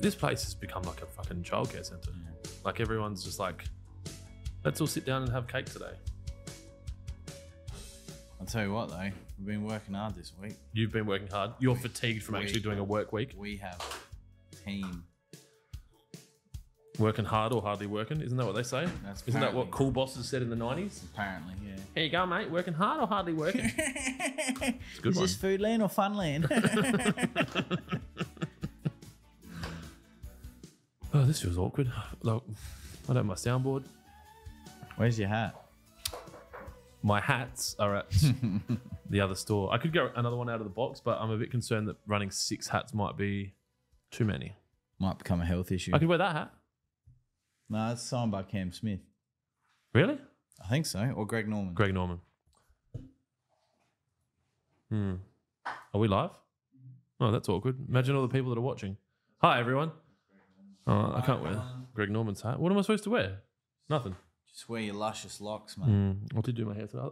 This place has become like a fucking childcare centre. Yeah. Like everyone's just like, let's all sit down and have cake today. I'll tell you what though, we've been working hard this week. You've been working hard. You're fatigued from actually doing a work week. We have team. Working hard or hardly working. Isn't that what they say? Isn't that what cool bosses said in the 90s? Apparently, yeah. Here you go, mate. Working hard or hardly working? It's a good Is one. this food land or fun land? Oh, this feels awkward. Look, I don't have my soundboard. Where's your hat? My hats are at the other store. I could get another one out of the box, but I'm a bit concerned that running 6 hats might be too many. Might become a health issue. I could wear that hat. No, it's signed by Cam Smith. Really? I think so. Or Greg Norman. Greg Norman. Are we live? Oh, that's awkward. Imagine all the people that are watching. Hi, everyone. Oh, I can't wear Greg Norman's hat. What am I supposed to wear? Nothing. Just wear your luscious locks, mate. I did do my hair today.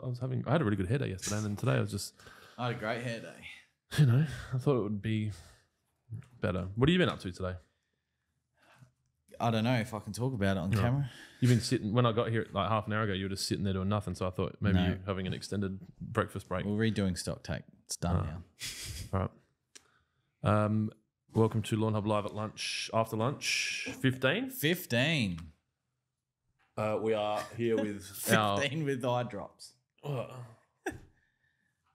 I had a really good hair day yesterday, and then today I was just, I had a great hair day. you know, I thought it would be better. What have you been up to today? I don't know if I can talk about it on camera. You've been sitting, when I got here like half an hour ago, you were just sitting there doing nothing. So I thought maybe No. you're having an extended breakfast break. We're redoing stock take. It's done now. All right. Welcome to Lawnhub Live at lunch, after lunch, 15. 15. We are here with 15 with eye drops. our...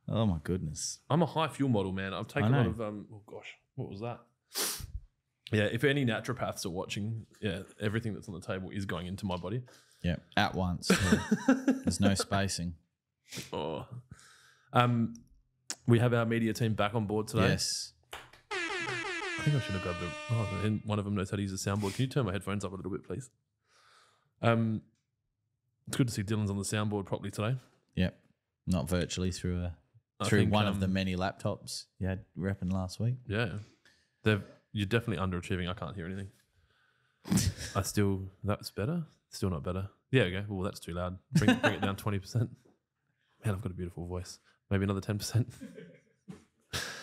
Oh my goodness. I'm a high fuel model, man. I've taken a lot of, oh gosh, what was that? Yeah, if any naturopaths are watching, yeah, everything that's on the table is going into my body. Yeah, at once. Yeah. There's no spacing. Oh. We have our media team back on board today. Yes. I think I should have grabbed and one of them knows how to use a soundboard. Can you turn my headphones up a little bit, please? It's good to see Dylan's on the soundboard properly today. Yep. Not virtually through think, one of the many laptops you had repping last week. Yeah. You're definitely underachieving. I can't hear anything. That's better? Still not better. Yeah, okay. Well, that's too loud. Bring it down 20%. Man, I've got a beautiful voice. Maybe another 10%.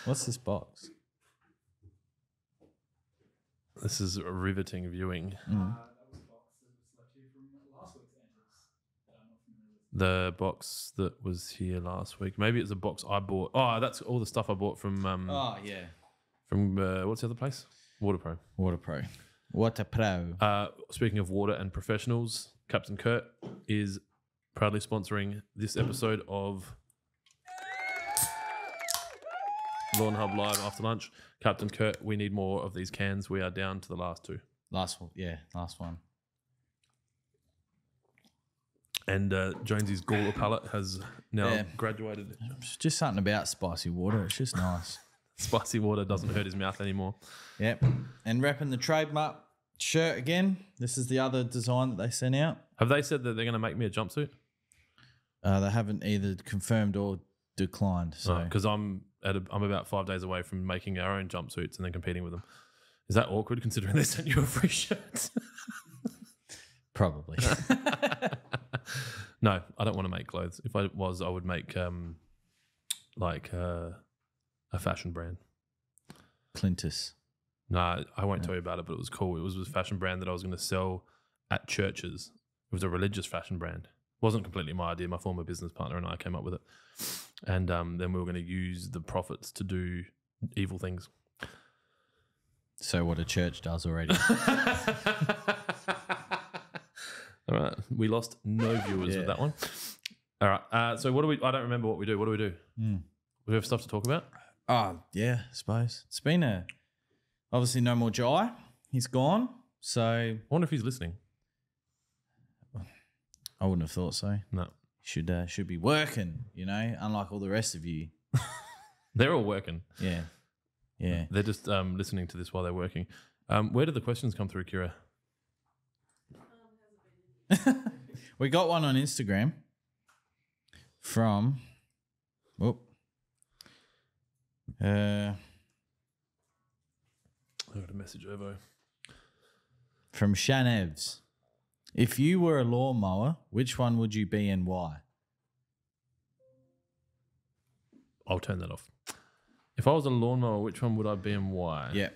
What's this box? This is a riveting viewing. The box that was here last week. Maybe it's a box I bought. Oh, that's all the stuff I bought from... oh, yeah. From what's the other place? Water Pro. Speaking of water and professionals, Captain Kurt is proudly sponsoring this episode of Lawnhub Live after lunch. Captain Kurt, we need more of these cans. We are down to the last 2. Last one. And Jonesy's Gawler palette has now graduated. It's just something about spicy water. It's just nice. Spicy water doesn't hurt his mouth anymore. Yep. And repping the trademark shirt again. This is the other design that they sent out. Have they said that they're going to make me a jumpsuit? They haven't either confirmed or declined. So because I'm about 5 days away from making our own jumpsuits and then competing with them. Is that awkward considering they sent you a free shirt? Probably. No, I don't want to make clothes. If I was, I would make a fashion brand. Clintus. No, I won't tell you about it, but it was cool. It was a fashion brand that I was going to sell at churches. It was a religious fashion brand. It wasn't completely my idea. My former business partner and I came up with it. And then we were going to use the profits to do evil things. So what a church does already. All right. We lost no viewers with that one. All right. So what do we... I don't remember what we do. What do we do? We have stuff to talk about? Oh, yeah, I suppose. It's been obviously no more Jai. He's gone. So I wonder if he's listening. I wouldn't have thought so. No. Should be working, unlike all the rest of you. They're all working. Yeah. Yeah. They're just listening to this while they're working. Where did the questions come through, Kira? We got one on Instagram from... I got a message over. From Shanevs. If you were a lawnmower, which one would you be and why? I'll turn that off. If I was a lawnmower, which one would I be and why? Yeah.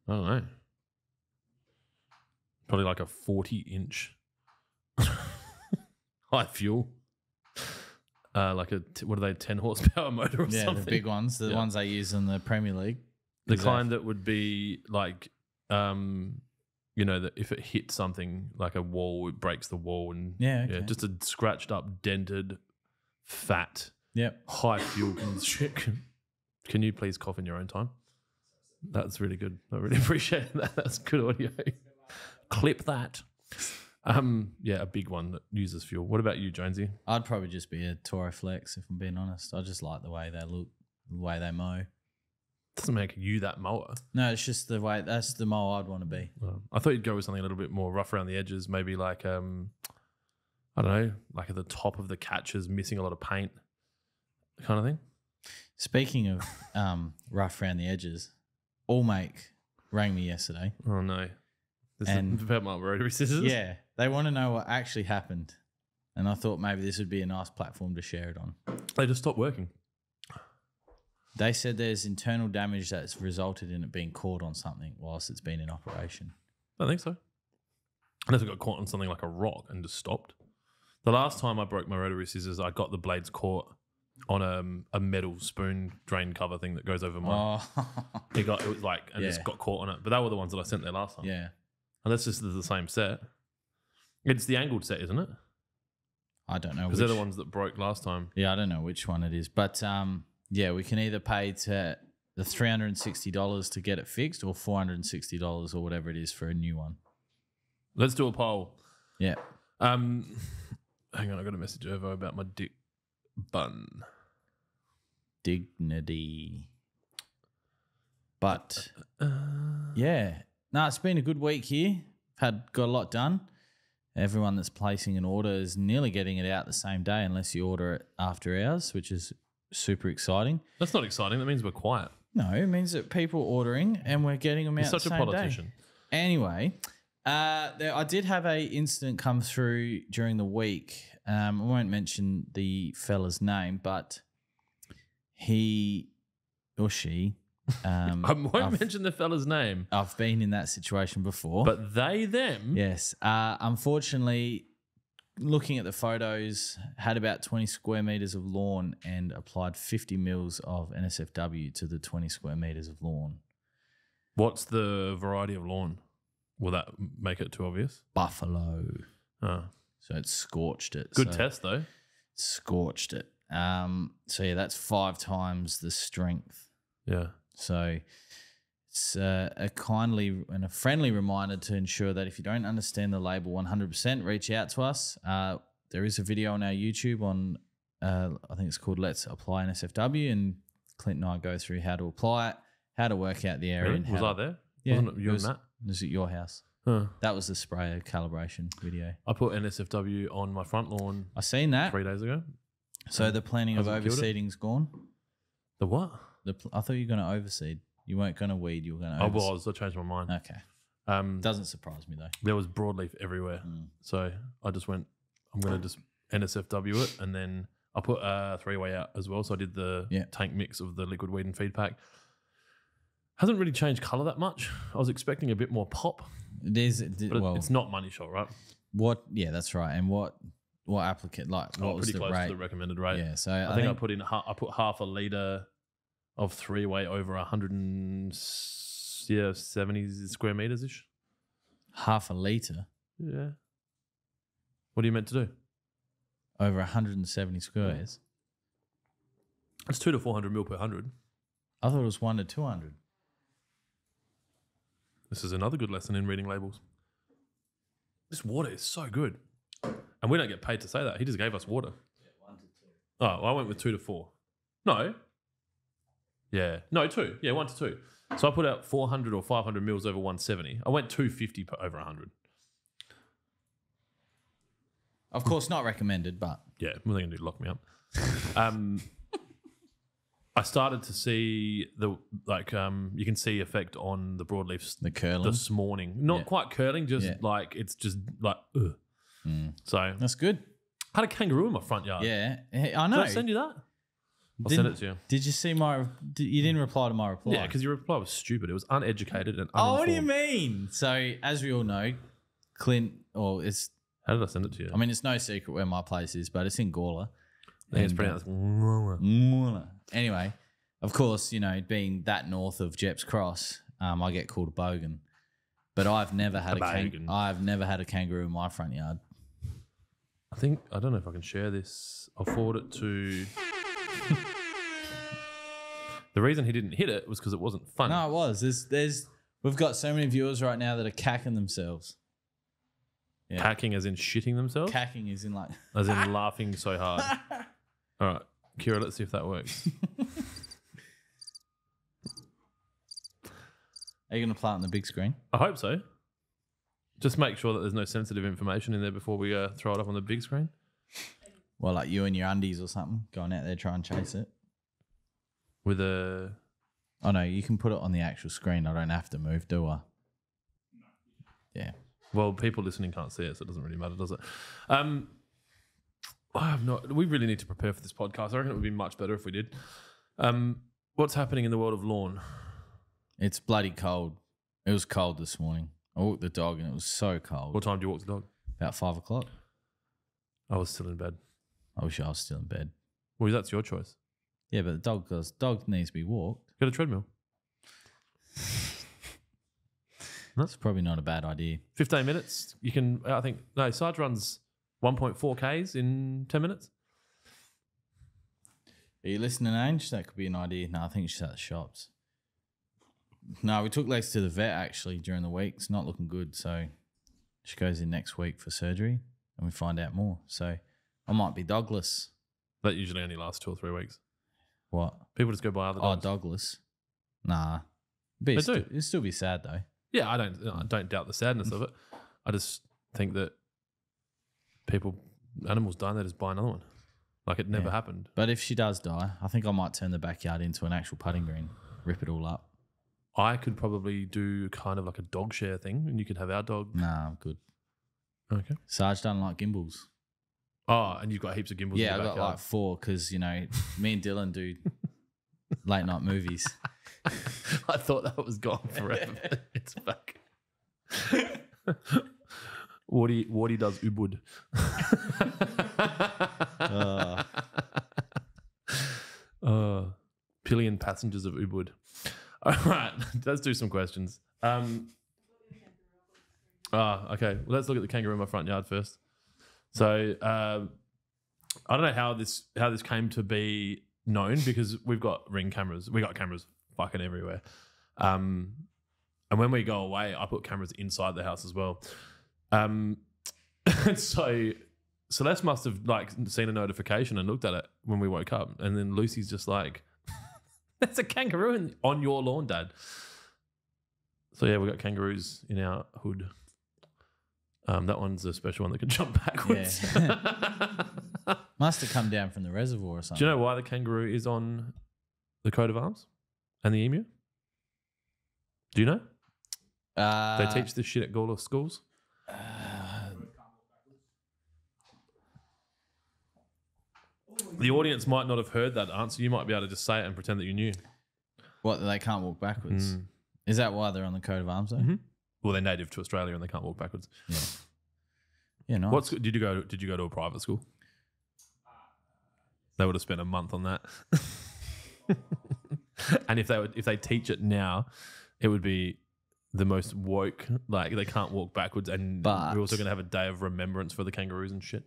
I don't know. Probably like a 40-inch high fuel. Like what are they, 10 horsepower motor or something? Yeah, the big ones, the ones they use in the Premier League. The kind that would be like, you know, that if it hits something like a wall, it breaks the wall. And okay. just a scratched up, dented, fat, high fuel constriction. Can you please cough in your own time? That's really good. I really appreciate that. That's good audio. Clip that. A big one that uses fuel. What about you, Jonesy? I'd probably just be a Toro Flex, if I'm being honest. I just like the way they look, the way they mow. Doesn't make you that mower. No, it's just the way, that's the mower I'd want to be. I thought you'd go with something a little bit more rough around the edges, maybe like, I don't know, like at the top of the catches, missing a lot of paint kind of thing. Speaking of rough around the edges, Allmake rang me yesterday. Oh, no. This is about my rotary scissors? Yeah. They want to know what actually happened. And I thought maybe this would be a nice platform to share it on. They just stopped working. They said there's internal damage that's resulted in it being caught on something whilst it's been in operation. I don't think so. Unless it got caught on something like a rock and just stopped. The last time I broke my rotary scissors, I got the blades caught on a metal spoon drain cover thing that goes over mine. It was like, and just got caught on it. But they were the ones that I sent there last time. Yeah. Unless this is the same set. It's the angled set, isn't it? I don't know. Because they're the ones that broke last time. Yeah, I don't know which one it is. But yeah, we can either pay to the $360 to get it fixed or $460 or whatever it is for a new one. Let's do a poll. Yeah. Hang on, I got a message over about my dick bun. Dignity. But yeah. No, it's been a good week here. Got a lot done. Everyone that's placing an order is nearly getting it out the same day unless you order it after hours, which is super exciting. That's not exciting. That means we're quiet. No, it means that people are ordering and we're getting them out the same day. You're such a politician. Anyway, I did have a incident come through during the week. I won't mention the fella's name, but he or she... I won't mention the fella's name. I've been in that situation before. But they, them? Yes. Unfortunately, looking at the photos, had about 20 square metres of lawn and applied 50 mils of NSFW to the 20 square metres of lawn. What's the variety of lawn? Will that make it too obvious? Buffalo. Oh. So it scorched it. Good test, though. Scorched it. So, yeah, that's 5 times the strength. Yeah. So it's a kindly and a friendly reminder to ensure that if you don't understand the label 100%, reach out to us. There is a video on our YouTube on, I think it's called Let's Apply NSFW, and Clint and I go through how to apply it, how to work out the area. Really? Was I there? Yeah. Wasn't it you and Matt? It was at your house. Huh. That was the sprayer calibration video. I put NSFW on my front lawn. I seen that 3 days ago. So the planning of overseeding's gone? The what? I thought you were going to overseed. You weren't going to weed. You were going to overseed. I was. I changed my mind. Okay. Doesn't surprise me, though. There was broadleaf everywhere. So I just went, I'm going to just NSFW it. And then I put a 3-way out as well. So I did the tank mix of the liquid weed and feed pack. Hasn't really changed colour that much. I was expecting a bit more pop. It is. But it's not money shot, right? What? Yeah, that's right. And what applicant, like, what was pretty the close rate? to the recommended rate. Yeah, so I think I put half a litre of 3-way over 170 square metres ish. Half a litre? Yeah. What are you meant to do? Over 170 squares? It's 200 to 400 mil per 100. I thought it was 1 to 200. This is another good lesson in reading labels. This water is so good. And we don't get paid to say that. He just gave us water. Yeah, 1 to 2. Oh, well, I went with 2 to 4. No. Yeah. No, 2. Yeah, 1 to 2. So I put out 400 or 500 mils over 170. I went 250 over 100. Of course, not recommended, but... Yeah, what are they going to do? Lock me up. I started to see you can see effect on the broadleafs. The curling? This morning. Not quite curling, just it's just like, ugh. So... That's good. I had a kangaroo in my front yard. Yeah, I know. Did I send you that? I'll send it to you. Did you see you didn't reply to my reply? Yeah, because your reply was stupid. It was uneducated and uninformed. Oh, what do you mean? So, as we all know, Clint, How did I send it to you? I mean, it's no secret where my place is, but it's in Gawler. I think it's pronounced. Anyway, of course, being that north of Jepp's Cross, I get called a bogan. But I've never had a kangaroo in my front yard. I don't know if I can share this. I'll forward it to. The reason he didn't hit it was because it wasn't fun. No, it was. We've got so many viewers right now that are cacking themselves. Yeah. Cacking as in shitting themselves? Cacking as in like... As in laughing so hard. All right, Kira, let's see if that works. Are you going to play it on the big screen? I hope so. Just make sure that there's no sensitive information in there before we throw it up on the big screen. Well, like you and your undies or something, going out there trying to chase it. With a... Oh, no, you can put it on the actual screen. I don't have to move, do I? Yeah. Well, people listening can't see it, so it doesn't really matter, does it? We really need to prepare for this podcast. I reckon it would be much better if we did. What's happening in the world of lawn? It's bloody cold. It was cold this morning. I walked the dog and it was so cold. What time do you walk the dog? About 5 o'clock. I was still in bed. I wish I was still in bed. Well, that's your choice. Yeah, but the dog needs to be walked. Get a treadmill. That's probably not a bad idea. 15 minutes. You can, Sarge runs 1.4 Ks in 10 minutes. Are you listening, Ange? That could be an idea. No, I think she's at the shops. No, we took Lex to the vet actually during the week. It's not looking good. So she goes in next week for surgery and we find out more. So I might be dogless. That usually only lasts 2 or 3 weeks. What? People just go buy other dogs. Oh, dogless. Nah. They do. It'd still be sad though. Yeah, I don't doubt the sadness of it. I just think that animals die and they just buy another one. Like it never happened. But if she does die, I think I might turn the backyard into an actual putting green, rip it all up. I could probably do kind of like a dog share thing and you could have our dog. Nah, I'm good. Okay. Sarge doesn't like gimbals. Oh, and you've got heaps of gimbals in your backyard. Yeah, I've got like 4 because, me and Dylan do late night movies. I thought that was gone forever. It's back. Wardy does Ubud. Pillion passengers of Ubud. All right, let's do some questions. Okay. Well, let's look at the kangaroo in my front yard first. So I don't know how this came to be known because we've got Ring cameras. We got cameras fucking everywhere. And when we go away, I put cameras inside the house as well. So Celeste must have seen a notification and looked at it when we woke up, and then Lucy's just like, "There's a kangaroo on your lawn, Dad." So yeah, we got kangaroos in our hood. That one's a special one that can jump backwards. Yeah. Must have come down from the reservoir or something. Do you know why the kangaroo is on the coat of arms and the emu? Do you know? They teach this shit at Gawler schools. The audience might not have heard that answer. You might be able to just say it and pretend that you knew. What, they can't walk backwards? Is that why they're on the coat of arms though? Mm-hmm. Well, they're native to Australia and they can't walk backwards. Yeah. Yeah, nice. Did you go to a private school? They would have spent a month on that. And if they teach it now, it would be the most woke. Like they can't walk backwards, and we're also going to have a day of remembrance for the kangaroos and shit.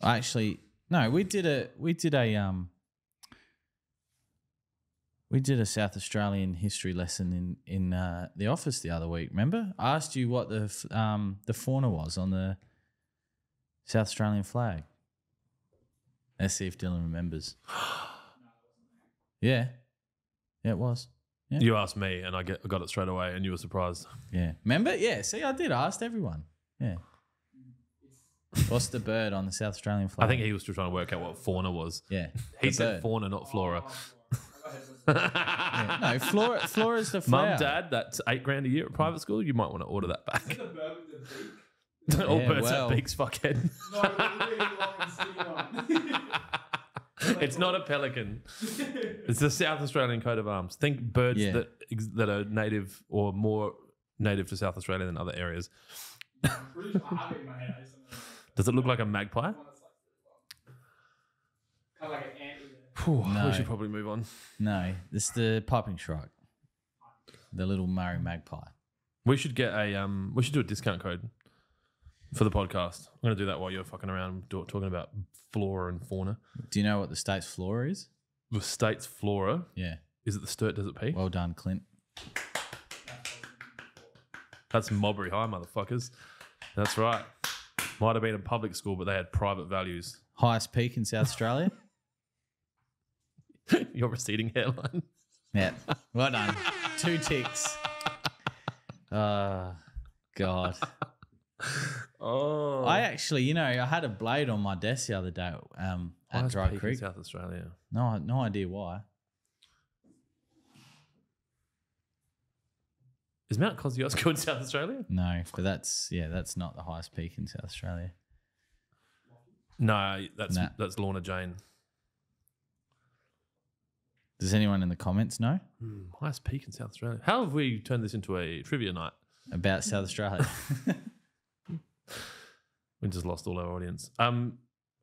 Actually, no, we did a South Australian history lesson in the office the other week. Remember, I asked you what the fauna was on the South Australian flag. Let's see if Dylan remembers. Yeah, it was. Yeah. You asked me, and I got it straight away, and you were surprised. Yeah, remember? Yeah, see, I did. I asked everyone. Yeah. What's the bird on the South Australian flag? I think he was still trying to work out what fauna was. Yeah, he said fauna, not flora. Yeah, no, flora is the flower. Mum, Dad, that's $8,000 a year at private school. You might want to order that back. Is it a bird with a beak? All birds have beaks, fuckhead. No, really long and skinny one. It's not a pelican. It's the South Australian coat of arms. Think birds that are native or more native to South Australia than other areas. Does it look like a magpie? Kind of like an ant. No. We should probably move on. No, this is the piping shrike. The little Murray magpie. We should get a we should do a discount code for the podcast. I'm going to do that while you're fucking around talking about flora and fauna. Do you know what the state's flora is? The state's flora. Yeah. Is it the Sturt Desert Peak? Well done, Clint. That's Mulberry High, motherfuckers. That's right. Might have been a public school, but they had private values. Highest peak in South Australia? Your receding hairline. Yeah. Well done. 2 ticks. God. Oh. I actually, I had a blade on my desk the other day at Highest Dry peak in Creek. South Australia. No idea why. Is Mount Kosciuszko in South Australia? No, but that's not the highest peak in South Australia. No, that's Lorna Jane. Does anyone in the comments know Highest peak in South Australia. How have we turned this into a trivia night? about South Australia? We just lost all our audience. I'm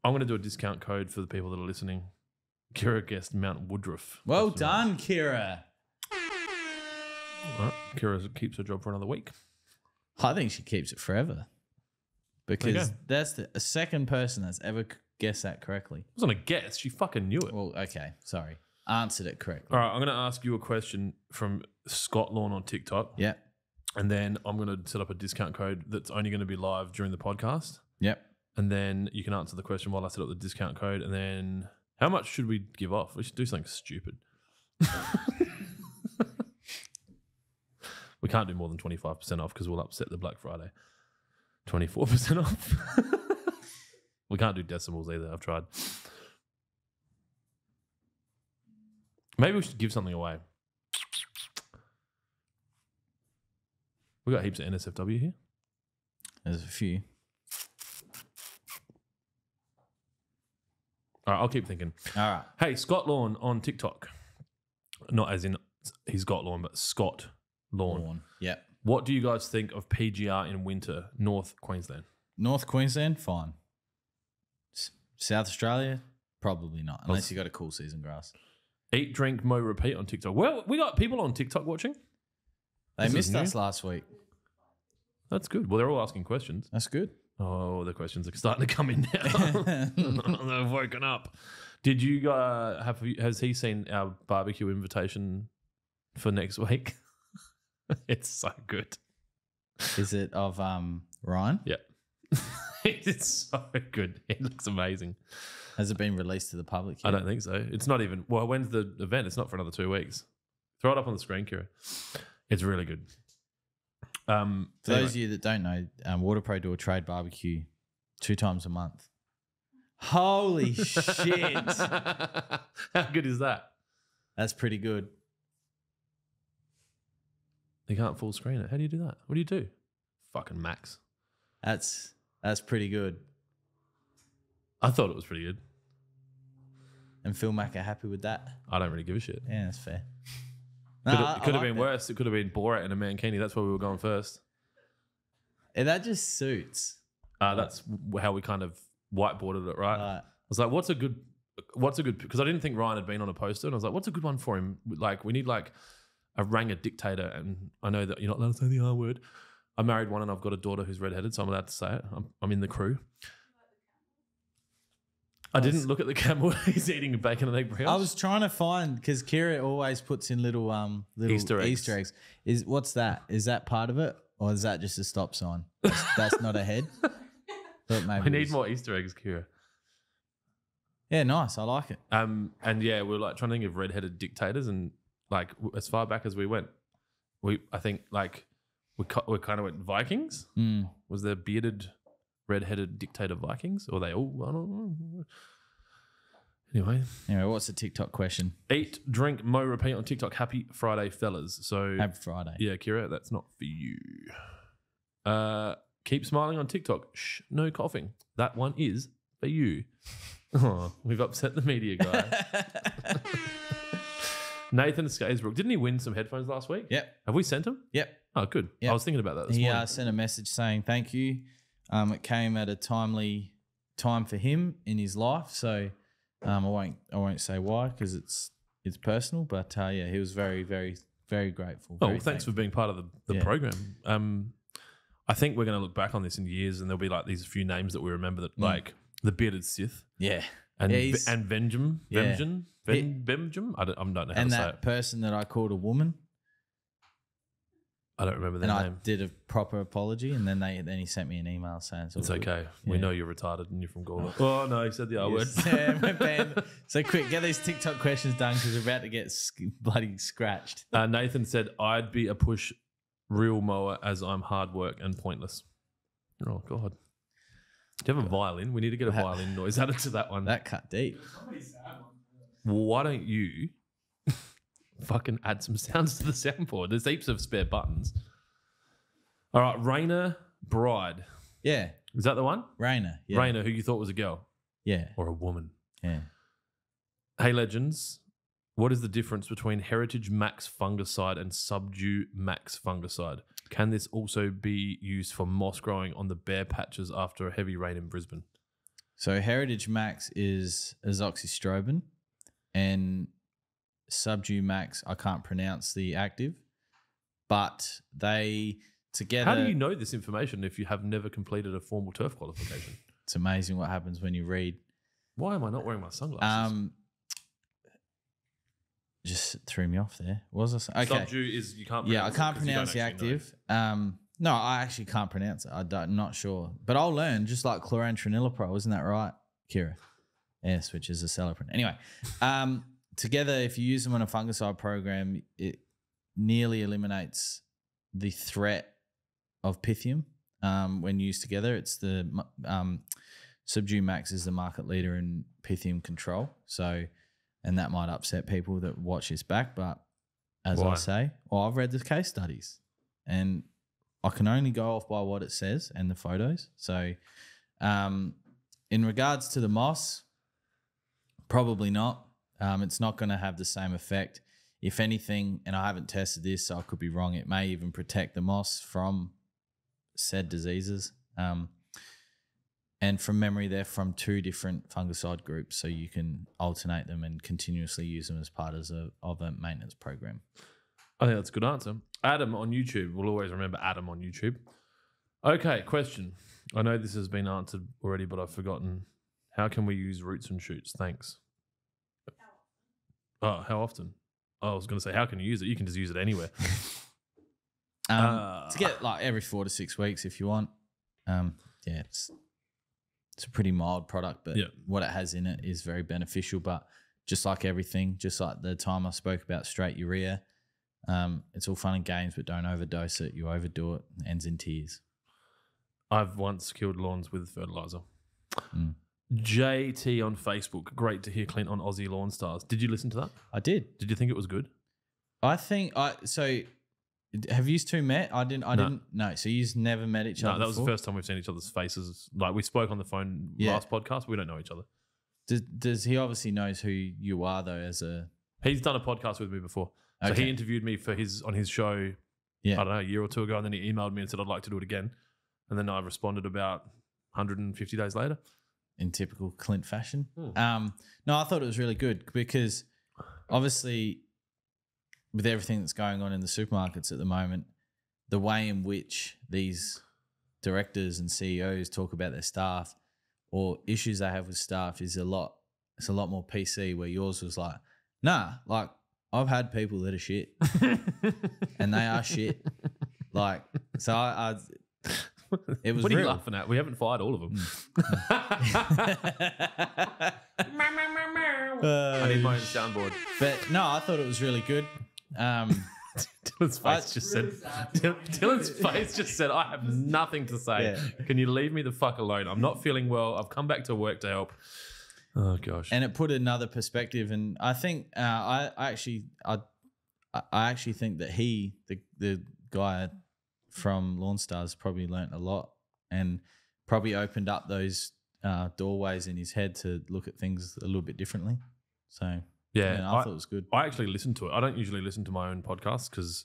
going to do a discount code for the people that are listening. Kira guessed Mount Woodruff. Well done, Kira. All right. Kira keeps her job for another week. I think she keeps it forever because that's the second person that's ever guessed that correctly. It wasn't a guess. She fucking knew it. Well, okay, sorry. Answered it correctly. All right, I'm going to ask you a question from Scott Lawn on TikTok. Yeah. And then I'm going to set up a discount code that's only going to be live during the podcast. Yep. And then you can answer the question while I set up the discount code. And then how much should we give off? We should do something stupid. We can't do more than 25% off because we'll upset the Black Friday. 24% off. We can't do decimals either. I've tried. Maybe we should give something away. We got heaps of NSFW here. There's a few. All right, I'll keep thinking. All right. Hey, Scott Lawn on TikTok. Not as in he's got lawn, but Scott Lawn. Yep. What do you guys think of PGR in winter, North Queensland? North Queensland, fine. South Australia, probably not, unless you got a cool season grass. Eat, drink, mow, repeat on TikTok. Well, we got people on TikTok watching. They missed us last week. That's good. Well, they're all asking questions. That's good. Oh, the questions are starting to come in now. They've woken up. Did you has he seen our barbecue invitation for next week? It's so good. Is it of Ryan? Yeah. It's so good. It looks amazing. Has it been released to the public yet? I don't think so. It's not even, well, when's the event? It's not for another 2 weeks. Throw it up on the screen, Kira. It's really good. For those of you that don't know, WaterPro do a trade barbecue 2 times a month. Holy shit. How good is that? That's pretty good. You can't full screen it. How do you do that? What do you do? Fucking Max. That's pretty good. I thought it was pretty good. And Phil Mack are happy with that? I don't really give a shit. Yeah, that's fair. It could have been worse. It could have been Borat and a mankini. That's why we were going first. And that just suits. That's how we kind of whiteboarded it, right? I was like, what's a good, because I didn't think Ryan had been on a poster. And I was like, what's a good one for him? Like, we need like a Ranger dictator. And I know that you're not allowed to say the R word. I married one and I've got a daughter who's redheaded, so I'm allowed to say it. I'm in the crew. I didn't look at the camera. He's eating a bacon and egg brioche. I was trying to find, because Kira always puts in little Easter eggs. What's that? Is that part of it? Or is that just a stop sign? That's not a head? But maybe we need more Easter eggs, Kira. Yeah, nice. I like it. And yeah, we're like trying to think of redheaded dictators, and like as far back as we went, I think like we kind of went Vikings. Was there bearded, redheaded dictator Vikings, or they all? I don't know. Anyway, what's the TikTok question? Eat, drink, mow, repeat on TikTok. Happy Friday, fellas. So Happy Friday. Yeah, Kira, that's not for you. Keep smiling on TikTok. Shh, no coughing. That one is for you. Oh, we've upset the media guy. Nathan Skatesbrook. Didn't he win some headphones last week? Yep. Have we sent him? Yep. Oh, good. Yep. I was thinking about that this He morning. sent a message saying thank you. It came at a timely time for him in his life, so I won't say why because it's personal. But yeah, he was very, very, very grateful. Oh, Very well, thanks for being part of the Yeah. program. I think we're going to look back on this in years, and there'll be like these few names that we remember that, like the bearded Sith, Yeah. and Yeah, and Vengeum, Yeah. Vengeum. I don't know how And to say that it. person that I called a woman, I don't remember and their I name. did a proper apology, and then he sent me an email saying It's all good. okay. We Yeah. know you're retarded and you're from Gawler. Oh no, he said the R word. Yes. Yeah, my bad. So quick, get these TikTok questions done because we're about to get bloody scratched. Nathan said, "I'd be a push real mower as I'm hard work and pointless." Oh God. Do you have a violin? We need to get a violin noise added to that one. That cut deep. Why don't you fucking add some sounds to the soundboard? There's heaps of spare buttons. All right, Raina Bride. Yeah, Is that the one? Raina. Yeah. Raina, who you thought was a girl Yeah, or a woman. yeah. Hey, legends. What is the difference between Heritage Max fungicide and Subdue Max fungicide? Can this also be used for moss growing on the bare patches after a heavy rain in Brisbane? So Heritage Max is azoxystrobin, and Subdue Max, I can't pronounce the active, but they together. How do you know this information if you have never completed a formal turf qualification? It's amazing what happens when you read. Why am I not wearing my sunglasses? Just threw me off there. What was I saying? Okay. Subdue is you can't. Yeah, I pronounce can't it 'cause you pronounce the don't actually know. active. No, I actually can't pronounce it. I'm not sure, but I'll learn. Just like chlorantraniliprole, isn't that right, Kira? Yes, which is a celebrant. Anyway, together, if you use them on a fungicide program, it nearly eliminates the threat of Pythium when used together. It's the Subdue Max is the market leader in Pythium control. So, and that might upset people that watch this back, but as Why? I say, well, I've read the case studies, and I can only go off by what it says and the photos. So, in regards to the moss, probably not. It's not going to have the same effect. If anything, and I haven't tested this, so I could be wrong, it may even protect the moss from said diseases. And from memory, they're from 2 different fungicide groups, so you can alternate them and continuously use them as part of a maintenance program. I think that's a good answer. Adam on YouTube. We'll always remember Adam on YouTube. Okay, question. I know this has been answered already, but I've forgotten. How can we use roots and shoots? Thanks. Oh, how often? Oh, I was going to say, how can you use it? You can just use it anywhere. To get like every 4 to 6 weeks if you want. Yeah, it's a pretty mild product, but Yeah. what it has in it is very beneficial. But just like everything, just like the time I spoke about straight urea, it's all fun and games, but don't overdose it. You overdo it, it ends in tears. I've once killed lawns with fertilizer. Mm. JT on Facebook. Great to hear Clint on Aussie Lawn Stars. Did you listen to that? I did. Did you think it was good? I think so. Have you two met? I didn't. No. So you've never met each other. No, that was the before? first time we've seen each other's faces. Like we spoke on the phone Yeah. last podcast. But we don't know each other. Does he obviously knows who you are though? As a He's done a podcast with me before. So Okay. he interviewed me on his show, Yeah. I don't know, a year or two ago. And then he emailed me and said, I'd like to do it again. And then I responded about 150 days later. in typical Clint fashion. Hmm. No, I thought it was really good because obviously with everything that's going on in the supermarkets at the moment, the way in which these directors and CEOs talk about their staff or issues they have with staff is a lot more PC, where yours was like, nah, like I've had people that are shit and they are shit. Like, so I it was What are you real. laughing at? We haven't fired all of them. I need my own soundboard. But no, I thought it was really good. Dylan's face just said. Dylan's face just said, "I have nothing to say. Yeah. Can you leave me the fuck alone? I'm not feeling well. I've come back to work to help." Oh gosh. And it put another perspective, and I think I actually think that the guy from Lawn Stars probably learnt a lot and probably opened up those doorways in his head to look at things a little bit differently. So I thought it was good. I actually listened to it. I don't usually listen to my own podcast because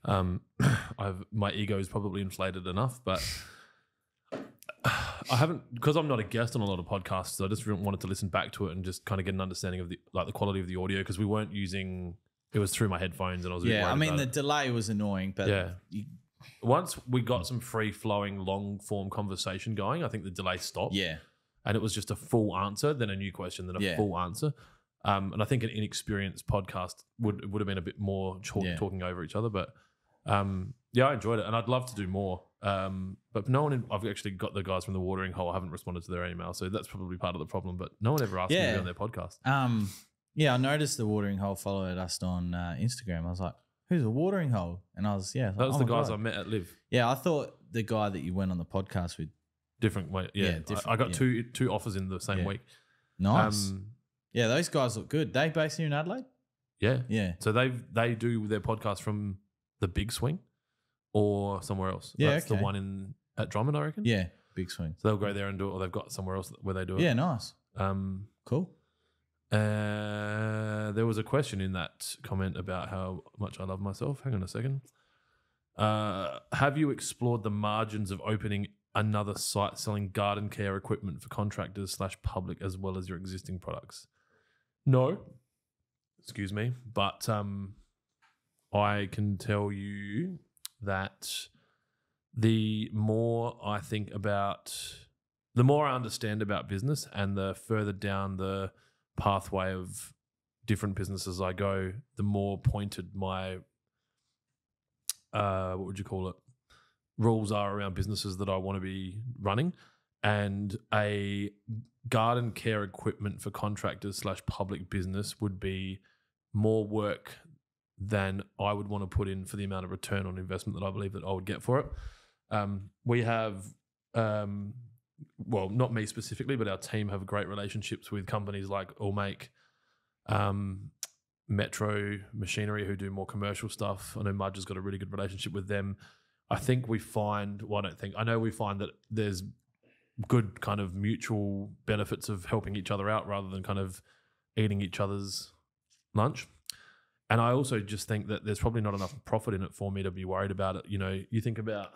my ego is probably inflated enough, but I haven't, because I'm not a guest on a lot of podcasts. I just wanted to listen back to it and just kind of get an understanding of the quality of the audio, because we weren't using. It was through my headphones, and I was a bit worried I mean about the it. delay was annoying, but Once we got some free flowing, long form conversation going, I think the delay stopped. Yeah, and it was just a full answer, then a new question, then a full answer. And I think an inexperienced podcast would have been a bit more talking over each other. But I enjoyed it, and I'd love to do more. But no one. I've actually got the guys from the Watering Hole. I haven't responded to their email, so that's probably part of the problem. But no one ever asked me to be on their podcast. I noticed the Watering Hole followed us on Instagram. I was like, "Who's the Watering Hole?" And I was that was the guys I met at Live. Yeah, I thought the guy that you went on the podcast with. Different way. Yeah, I got two offers in the same week. Nice. Yeah, those guys look good. They based here in Adelaide? Yeah. Yeah. So they do their podcast from the Big Swing or somewhere else. Yeah, That's the one at Drummond, I reckon. Yeah, Big Swing. So they'll go there and do it, or they've got somewhere else where they do it. Yeah, nice. Cool. There was a question in that comment about how much I love myself. Hang on a second. Have you explored the margins of opening another site selling garden care equipment for contractors / public as well as your existing products? No. Excuse me. But I can tell you that the more I understand about business, and the further down the pathway of different businesses I go, the more pointed my what would you call it, rules are around businesses that I want to be running. And a garden care equipment for contractors / public business would be more work than I would want to put in for the amount of return on investment that I believe that I would get for it. We have, well, not me specifically, but our team have great relationships with companies like Allmake, Metro Machinery, who do more commercial stuff. I know Mudge has got a really good relationship with them. I think we find, I know we find that there's good kind of mutual benefits of helping each other out rather than kind of eating each other's lunch. And I also just think that there's probably not enough profit in it for me to be worried about it. You know, you think about,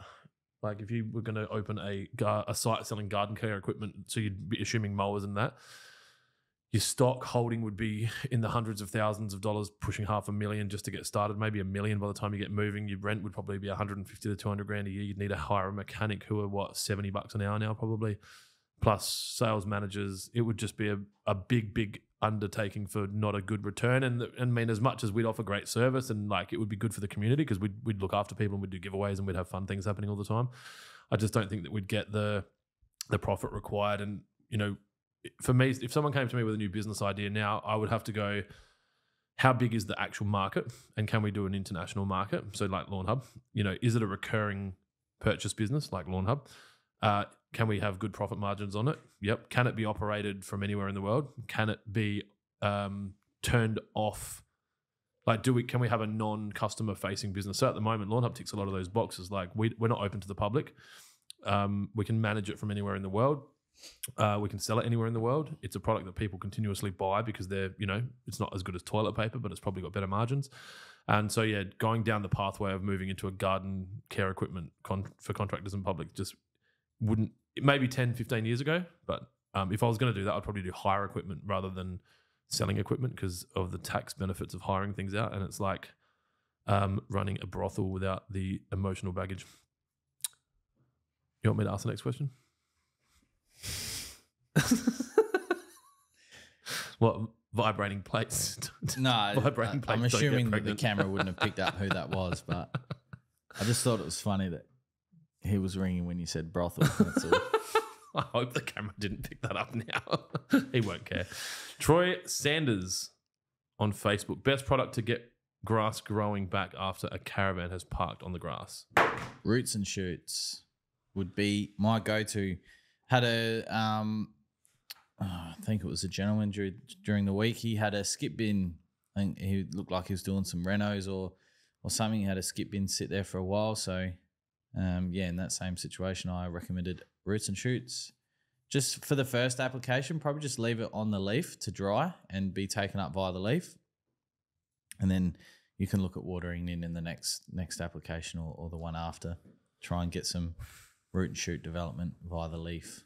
like, if you were going to open a site selling garden care equipment, so you'd be assuming mowers and that, your stock holding would be in the hundreds of thousands of dollars, pushing $500,000 just to get started, maybe $1 million by the time you get moving. Your rent would probably be 150 to 200 grand a year. You'd need to hire a mechanic who are $70 an hour now probably, plus sales managers. It would just be a big undertaking for not a good return. And I mean, as much as we'd offer great service and like it would be good for the community because we'd look after people and we'd do giveaways and we'd have fun things happening all the time, I just don't think that we'd get the profit required. And, you know, for me, if someone came to me with a new business idea now, I would have to go, how big is the actual market and can we do an international market? So like Lawnhub, you know, is it a recurring purchase business like Lawnhub? Can we have good profit margins on it? Yep. Can it be operated from anywhere in the world? Can it be turned off? Like, can we have a non-customer facing business? So at the moment, Lawnhub ticks a lot of those boxes. Like we're not open to the public. We can manage it from anywhere in the world. We can sell it anywhere in the world. It's a product that people continuously buy because they're, you know, it's not as good as toilet paper, but it's probably got better margins. And so, yeah, going down the pathway of moving into a garden care equipment for contractors and public just wouldn't, maybe 10, 15 years ago. But if I was going to do that, I'd probably do hire equipment rather than selling equipment because of the tax benefits of hiring things out. And it's like running a brothel without the emotional baggage. You want me to ask the next question? What, vibrating plates? No, vibrating plates. I'm assuming that the camera wouldn't have picked up who that was, but I just thought it was funny that he was ringing when you said brothel. That's all. I hope the camera didn't pick that up now. He won't care. Troy Sanders on Facebook. Best product to get grass growing back after a caravan has parked on the grass. Roots and shoots would be my go-to. Had a, I think it was a gentleman during the week. He had a skip bin. I think he looked like he was doing some renos or something. He had a skip bin sit there for a while. So, in that same situation, I recommended Roots and Shoots. just for the first application, probably just leave it on the leaf to dry and be taken up via the leaf. And then you can look at watering in the next application or the one after. Try and get some root and shoot development via the leaf.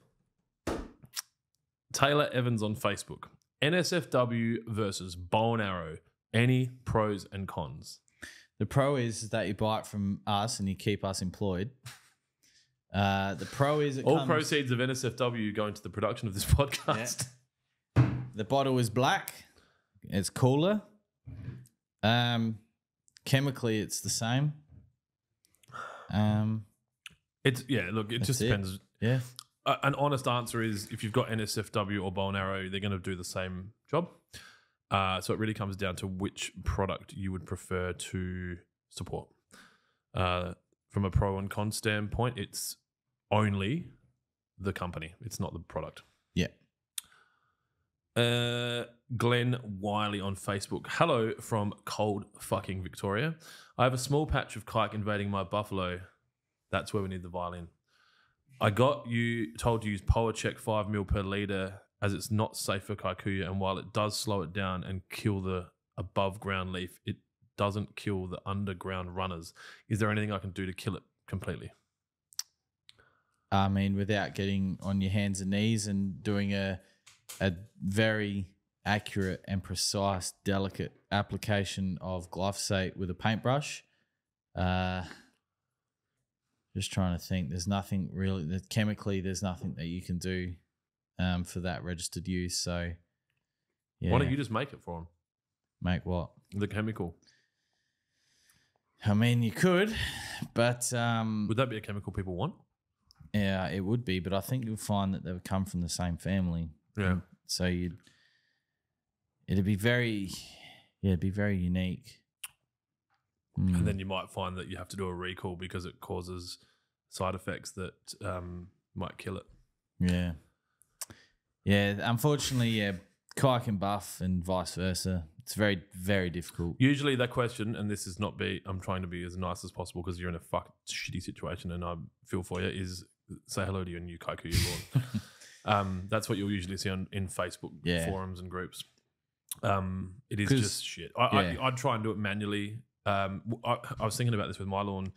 Taylor Evans on Facebook. NSFW versus bow and arrow. Any pros and cons? The pro is that you buy it from us and you keep us employed. The pro is all proceeds of NSFW go into the production of this podcast. Yeah. The bottle is black. It's cooler. Chemically, it's the same. It just depends. Yeah. An honest answer is if you've got NSFW or bow and arrow, they're going to do the same job. So it really comes down to which product you would prefer to support. From a pro and con standpoint, it's only the company. It's not the product. Yeah. Glenn Wiley on Facebook. Hello from cold fucking Victoria. I have a small patch of kike invading my buffalo. That's where we need the violin. I got you told to use Power Check 5 mil per litre as it's not safe for kikuyu, and while it does slow it down and kill the above ground leaf, it doesn't kill the underground runners. Is there anything I can do to kill it completely? I mean, without getting on your hands and knees and doing a very accurate and precise, delicate application of glyphosate with a paintbrush. Just trying to think. There's nothing really chemically. There's nothing that you can do for that registered use. So, yeah. Why don't you just make it for them? Make what? The chemical. I mean, you could, but would that be a chemical people want? Yeah, it would be. But I think you'll find that they would come from the same family. Yeah. And so it'd be very unique. And then you might find that you have to do a recall because it causes side effects that might kill it. Yeah. Yeah, unfortunately, yeah, kike and buff and vice versa. It's very, very difficult. Usually that question, and this is not I'm trying to be as nice as possible because you're in a shitty situation and I feel for you, is say hello to your new kikuyu lawn. That's what you'll usually see in Facebook forums and groups. It is just shit. I'd try and do it manually. I was thinking about this with my lawn.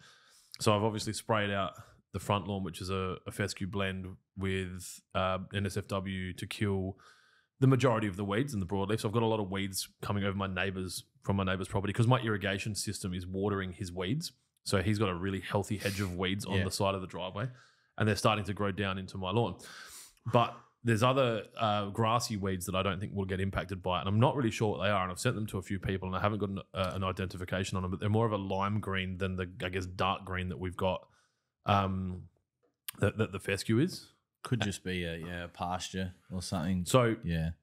So I've obviously sprayed out the front lawn, which is a fescue blend with NSFW to kill the majority of the weeds in the broadleaf. So I've got a lot of weeds coming over from my neighbour's property because my irrigation system is watering his weeds. So he's got a really healthy hedge of weeds on the side of the driveway, and they're starting to grow down into my lawn. But there's other grassy weeds that I don't think will get impacted by it, and I'm not really sure what they are, and I've sent them to a few people, and I haven't got an identification on them, but they're more of a lime green than the, I guess, dark green that we've got that the fescue is. Could just be a pasture or something. So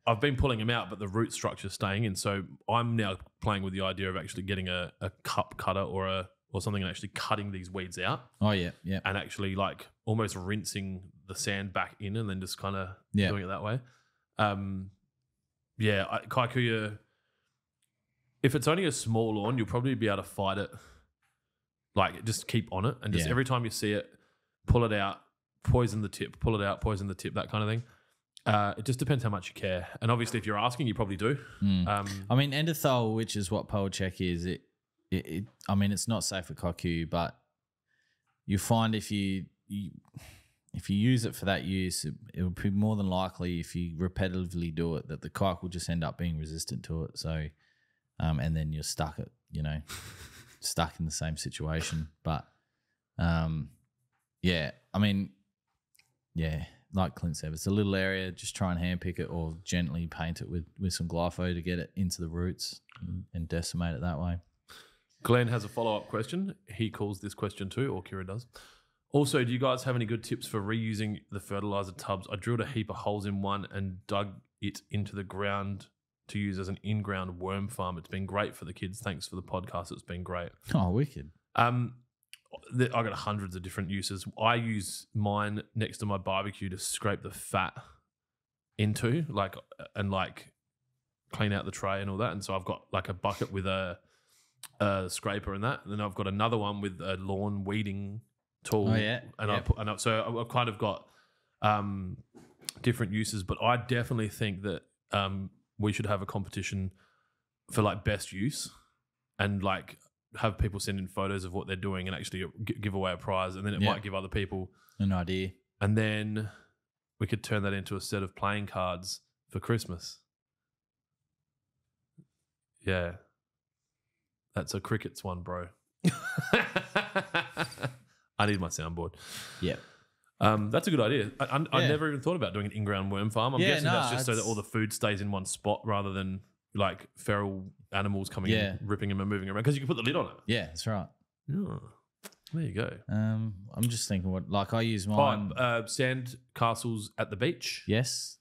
I've been pulling them out, but the root structure's staying in, so I'm now playing with the idea of actually getting a cup cutter or something and actually cutting these weeds out. Oh, yeah. And actually like almost rinsing the sand back in and then just kind of doing it that way. Kikuyu, if it's only a small lawn, you'll probably be able to fight it. Like just keep on it and just every time you see it, pull it out, poison the tip, pull it out, poison the tip, that kind of thing. It just depends how much you care. And obviously if you're asking, you probably do. I mean, endothol, which is what Power Check is, I mean, it's not safe for kikuyu, but you find if you use it for that use, it would be more than likely if you repetitively do it that the kike will just end up being resistant to it. So, and then you're stuck stuck in the same situation. But, like Clint said, it's a little area. Just try and handpick it or gently paint it with some glypho to get it into the roots and decimate it that way. Glenn has a follow-up question. He calls this question too, or Kira does. Also, do you guys have any good tips for reusing the fertilizer tubs? I drilled a heap of holes in one and dug it into the ground to use as an in-ground worm farm. It's been great for the kids. Thanks for the podcast. It's been great. Oh, wicked. I got hundreds of different uses. I use mine next to my barbecue to scrape the fat into, and clean out the tray and all that. And so I've got like a bucket with a scraper and that. And then I've got another one with a lawn weeding tool. Oh yeah. So I've kind of got different uses, but I definitely think that we should have a competition for like best use and like have people send in photos of what they're doing and actually give away a prize, and then it might give other people an idea. And then we could turn that into a set of playing cards for Christmas. Yeah. That's a crickets one, bro. I need my soundboard. Yeah. That's a good idea. I never even thought about doing an in-ground worm farm. I'm guessing that's just so that all the food stays in one spot rather than like feral animals coming in, ripping them and moving around, because you can put the lid on it. Yeah, that's right. Oh, there you go. I'm just thinking what, like I use mine. Sand castles at the beach. Yes.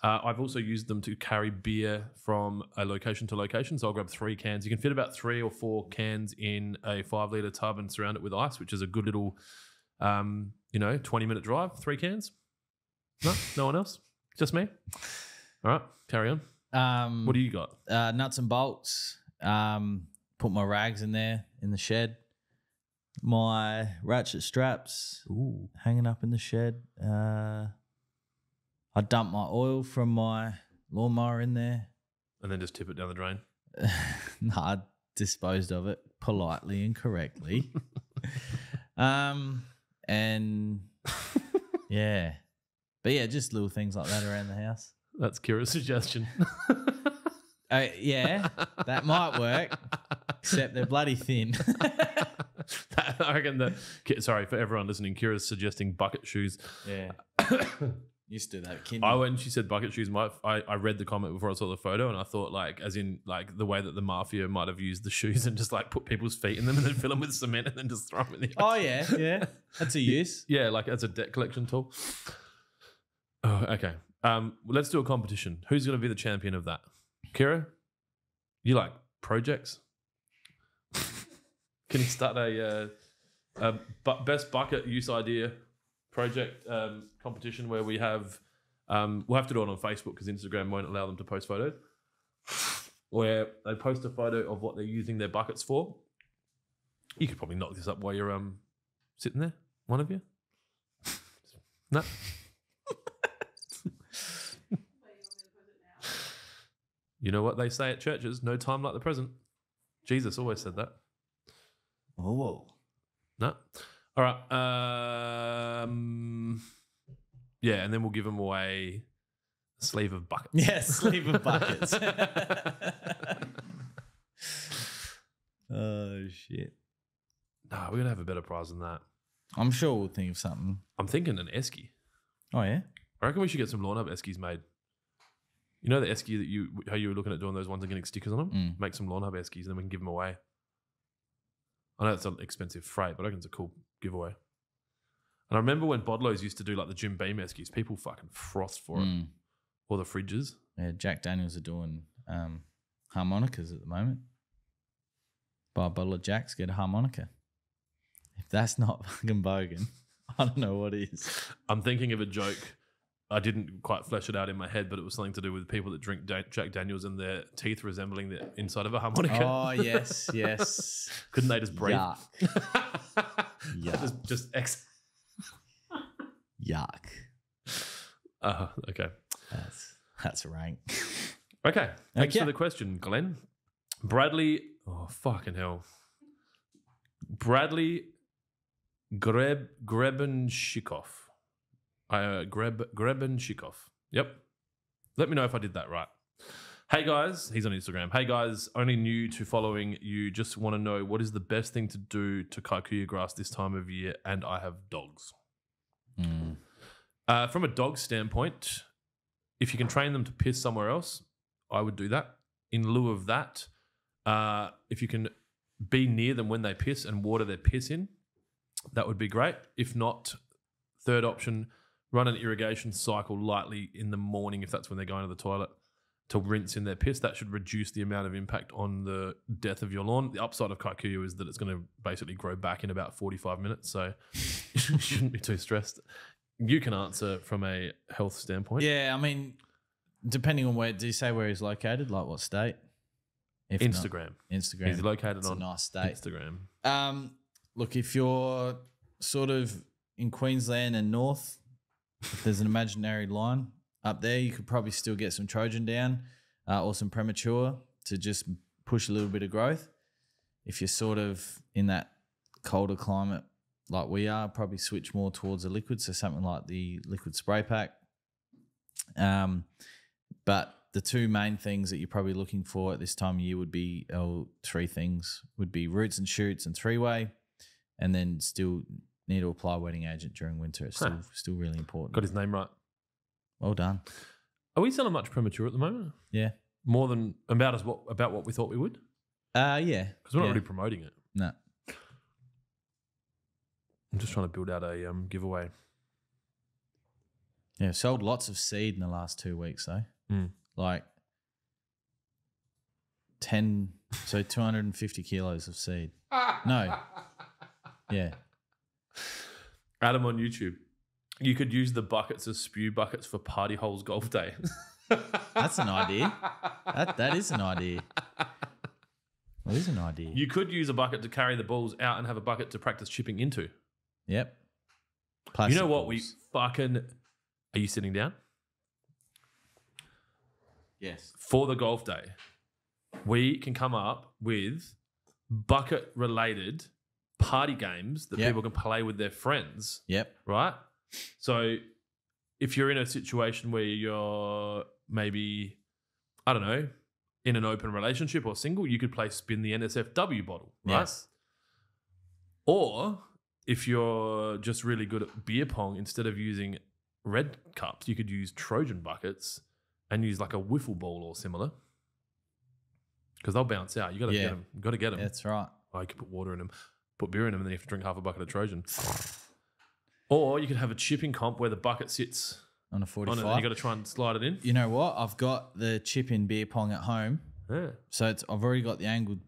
I've also used them to carry beer from a location to location. So I'll grab 3 cans. You can fit about 3 or 4 cans in a 5-litre tub and surround it with ice, which is a good little, 20-minute drive. 3 cans. No one else? Just me? All right, carry on. What do you got? Nuts and bolts. Put my rags in there in the shed. My ratchet straps hanging up in the shed. I dump my oil from my lawnmower in there. And then just tip it down the drain? No, I disposed of it politely and correctly. And yeah. But yeah, just little things like that around the house. That's Kira's suggestion. Yeah, that might work, except they're bloody thin. I reckon that, sorry for everyone listening, Kira's suggesting bucket shoes. Yeah. Used to do that. When she said bucket shoes, I read the comment before I saw the photo, and I thought like, as in like the way that the mafia might have used the shoes and just like put people's feet in them and then fill them with cement and then just throw them in the ocean. Oh yeah, that's a use. Yeah, like as a debt collection tool. Oh, okay. Let's do a competition. Who's going to be the champion of that? Kira, you like projects? Can you start a best bucket use idea project competition where we have we'll have to do it on Facebook because Instagram won't allow them to post photos, where they post a photo of what they're using their buckets for. You could probably knock this up while you're sitting there, one of you. No. You know what they say at churches? No time like the present. Jesus always said that. Oh, whoa. No. All right. Yeah, and then we'll give them away a sleeve of buckets. Yeah, sleeve of buckets. Oh, shit. Nah, we're going to have a better prize than that. I'm sure we'll think of something. I'm thinking an esky. Oh, yeah? I reckon we should get some Lawnhub eskies made. You know the esky that how you were looking at doing those ones and getting stickers on them? Make some Lawnhub eskies and then we can give them away. I know it's an expensive freight, but I reckon it's a cool giveaway. And I remember when Bodlows used to do like the Jim Beam eskies, people fucking frothed for it. Or the fridges. Yeah, Jack Daniels are doing harmonicas at the moment. Buy a bottle of Jack's, get a harmonica. If that's not fucking bogan, I don't know what is. I'm thinking of a joke. I didn't quite flesh it out in my head, but it was something to do with people that drink Jack Daniels and their teeth resembling the inside of a harmonica. Oh, yes, yes. Couldn't they just breathe? Yuck. Yuck. Just Yuck. Okay. That's rank. Okay. Thanks for the question, Glenn. Bradley, oh, fucking hell. Bradley Grebenshikov. Grebenshikov. Yep. Let me know if I did that right. Hey guys, he's on Instagram. Hey guys, only new to following you. Just want to know what is the best thing to do to kikuyu grass this time of year, and I have dogs. From a dog standpoint, if you can train them to piss somewhere else, I would do that. In lieu of that, if you can be near them when they piss and water their piss in, that would be great. If not, third option, run an irrigation cycle lightly in the morning if that's when they're going to the toilet to rinse in their piss. That should reduce the amount of impact on the death of your lawn. The upside of kikuyu is that it's going to basically grow back in about 45 minutes, so you shouldn't be too stressed. You can answer from a health standpoint. Yeah, I mean, depending on where, do you say where he's located, like what state? If Instagram. Not, Instagram. He's located it's on a nice state. Instagram. Look, if you're sort of in Queensland and north, If there's an imaginary line up there, you could probably still get some Trojan down or some premature to just push a little bit of growth. If you're sort of in that colder climate like we are, probably switch more towards a liquid, so something like the liquid spray pack. But the two main things that you're probably looking for at this time of year would be, three things, would be roots and shoots and three-way, and then still need to apply wetting agent during winter. It's still really important. Got his name right. Well done. Are we selling much premature at the moment? Yeah. More than about what we thought we would? Yeah. Because we're not really promoting it. No. I'm just trying to build out a giveaway. Yeah, sold lots of seed in the last 2 weeks though. Like 250 kilos of seed. No. Yeah. Adam on YouTube. You could use the buckets as spew buckets for party holes golf day. That's an idea. That is an idea. Well, it is an idea. You could use a bucket to carry the balls out and have a bucket to practice chipping into. Yep. Plastic you know what? balls. Are you sitting down? Yes. For the golf day, we can come up with bucket-related party games that people can play with their friends. Yep. Right? So if you're in a situation where you're maybe, I don't know, in an open relationship or single, you could play spin the NSFW bottle, right? Yes. Or if you're just really good at beer pong, instead of using red cups, you could use Trojan buckets and use like a wiffle ball or similar, because they'll bounce out. You got to get them. You got to get them. That's right. Oh, you could put water in them, put beer in them, and then you have to drink half a bucket of Trojan. Or you could have a chipping comp where the bucket sits on a 45. On it, and you got to try and slide it in. You know what? I've got the chip in beer pong at home. Yeah. So I've already got the angled.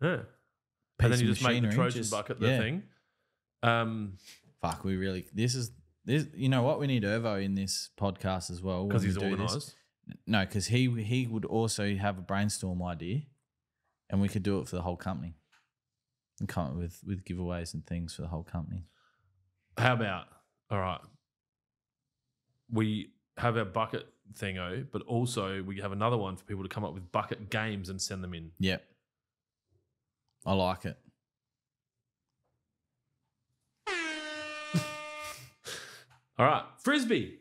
Yeah. And then you just make the Trojan bucket the thing. Fuck, we really. This. You know what? We need Irvo in this podcast as well because he's organised. No, because he would also have a brainstorm idea, and we could do it for the whole company, and come up with giveaways and things for the whole company. How about, all right, we have our bucket thingo, but also we have another one for people to come up with bucket games and send them in. Yep. I like it. All right, Frisbee.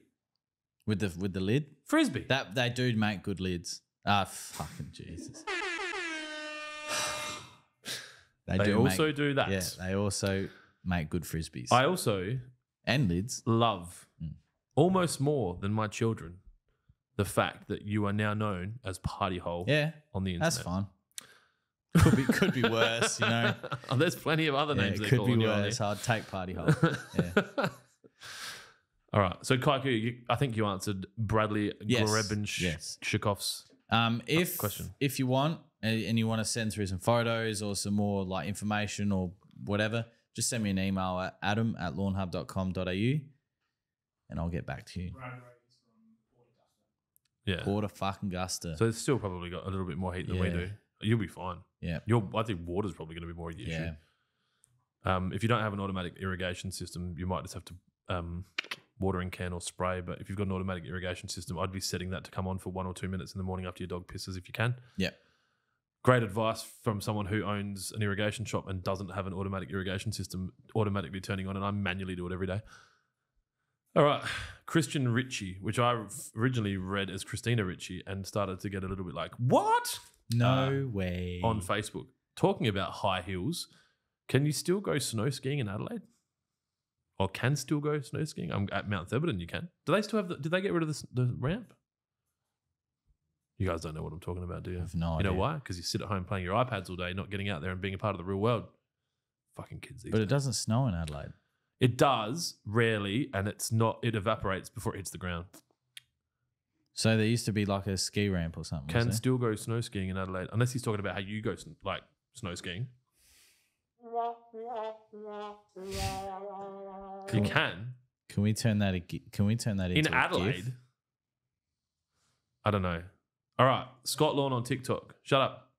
With the lid? Frisbee. That they do make good lids. Fucking Jesus. They also do that. Yeah, they also make good Frisbees. I also and lids love almost more than my children the fact that you are now known as Party Hole on the internet. That's fine. Could be worse, you know. Oh, there's plenty of other names. It could be worse. I'd take Party Hole. Yeah. All right. So, Kaiku, I think you answered Bradley Grebenshkov's question. If you want and you want to send through some photos or some more like information or whatever, just send me an email at adam@lawnhub.com.au and I'll get back to you. Yeah. Porter fucking Gusta. So it's still probably got a little bit more heat than we do. You'll be fine. Yeah. I think water's probably going to be more of the issue. Yeah. If you don't have an automatic irrigation system, you might just have to watering can or spray. But if you've got an automatic irrigation system, I'd be setting that to come on for 1 or 2 minutes in the morning after your dog pisses if you can. Yeah. Great advice from someone who owns an irrigation shop and doesn't have an automatic irrigation system automatically turning on, and I manually do it every day. All right. Christian Ritchie, which I originally read as Christina Ritchie and started to get a little bit like, what? No way. On Facebook. Talking about high heels, can you still go snow skiing in Adelaide? Or can still go snow skiing? I'm at Mount Theberton, you can. Do they still have did they get rid of the ramp? You guys don't know what I'm talking about, do you? I have no idea. You know why? Because you sit at home playing your iPads all day, not getting out there and being a part of the real world. Fucking kids these But days. it doesn't snow in Adelaide. It does, rarely, and it evaporates before it hits the ground. So there used to be like a ski ramp or something. Can still go snow skiing in Adelaide, unless he's talking about how you go like snow skiing. You can. Can we turn that into in Adelaide? GIF? I don't know. All right, Scott Lawn on TikTok. Shut up.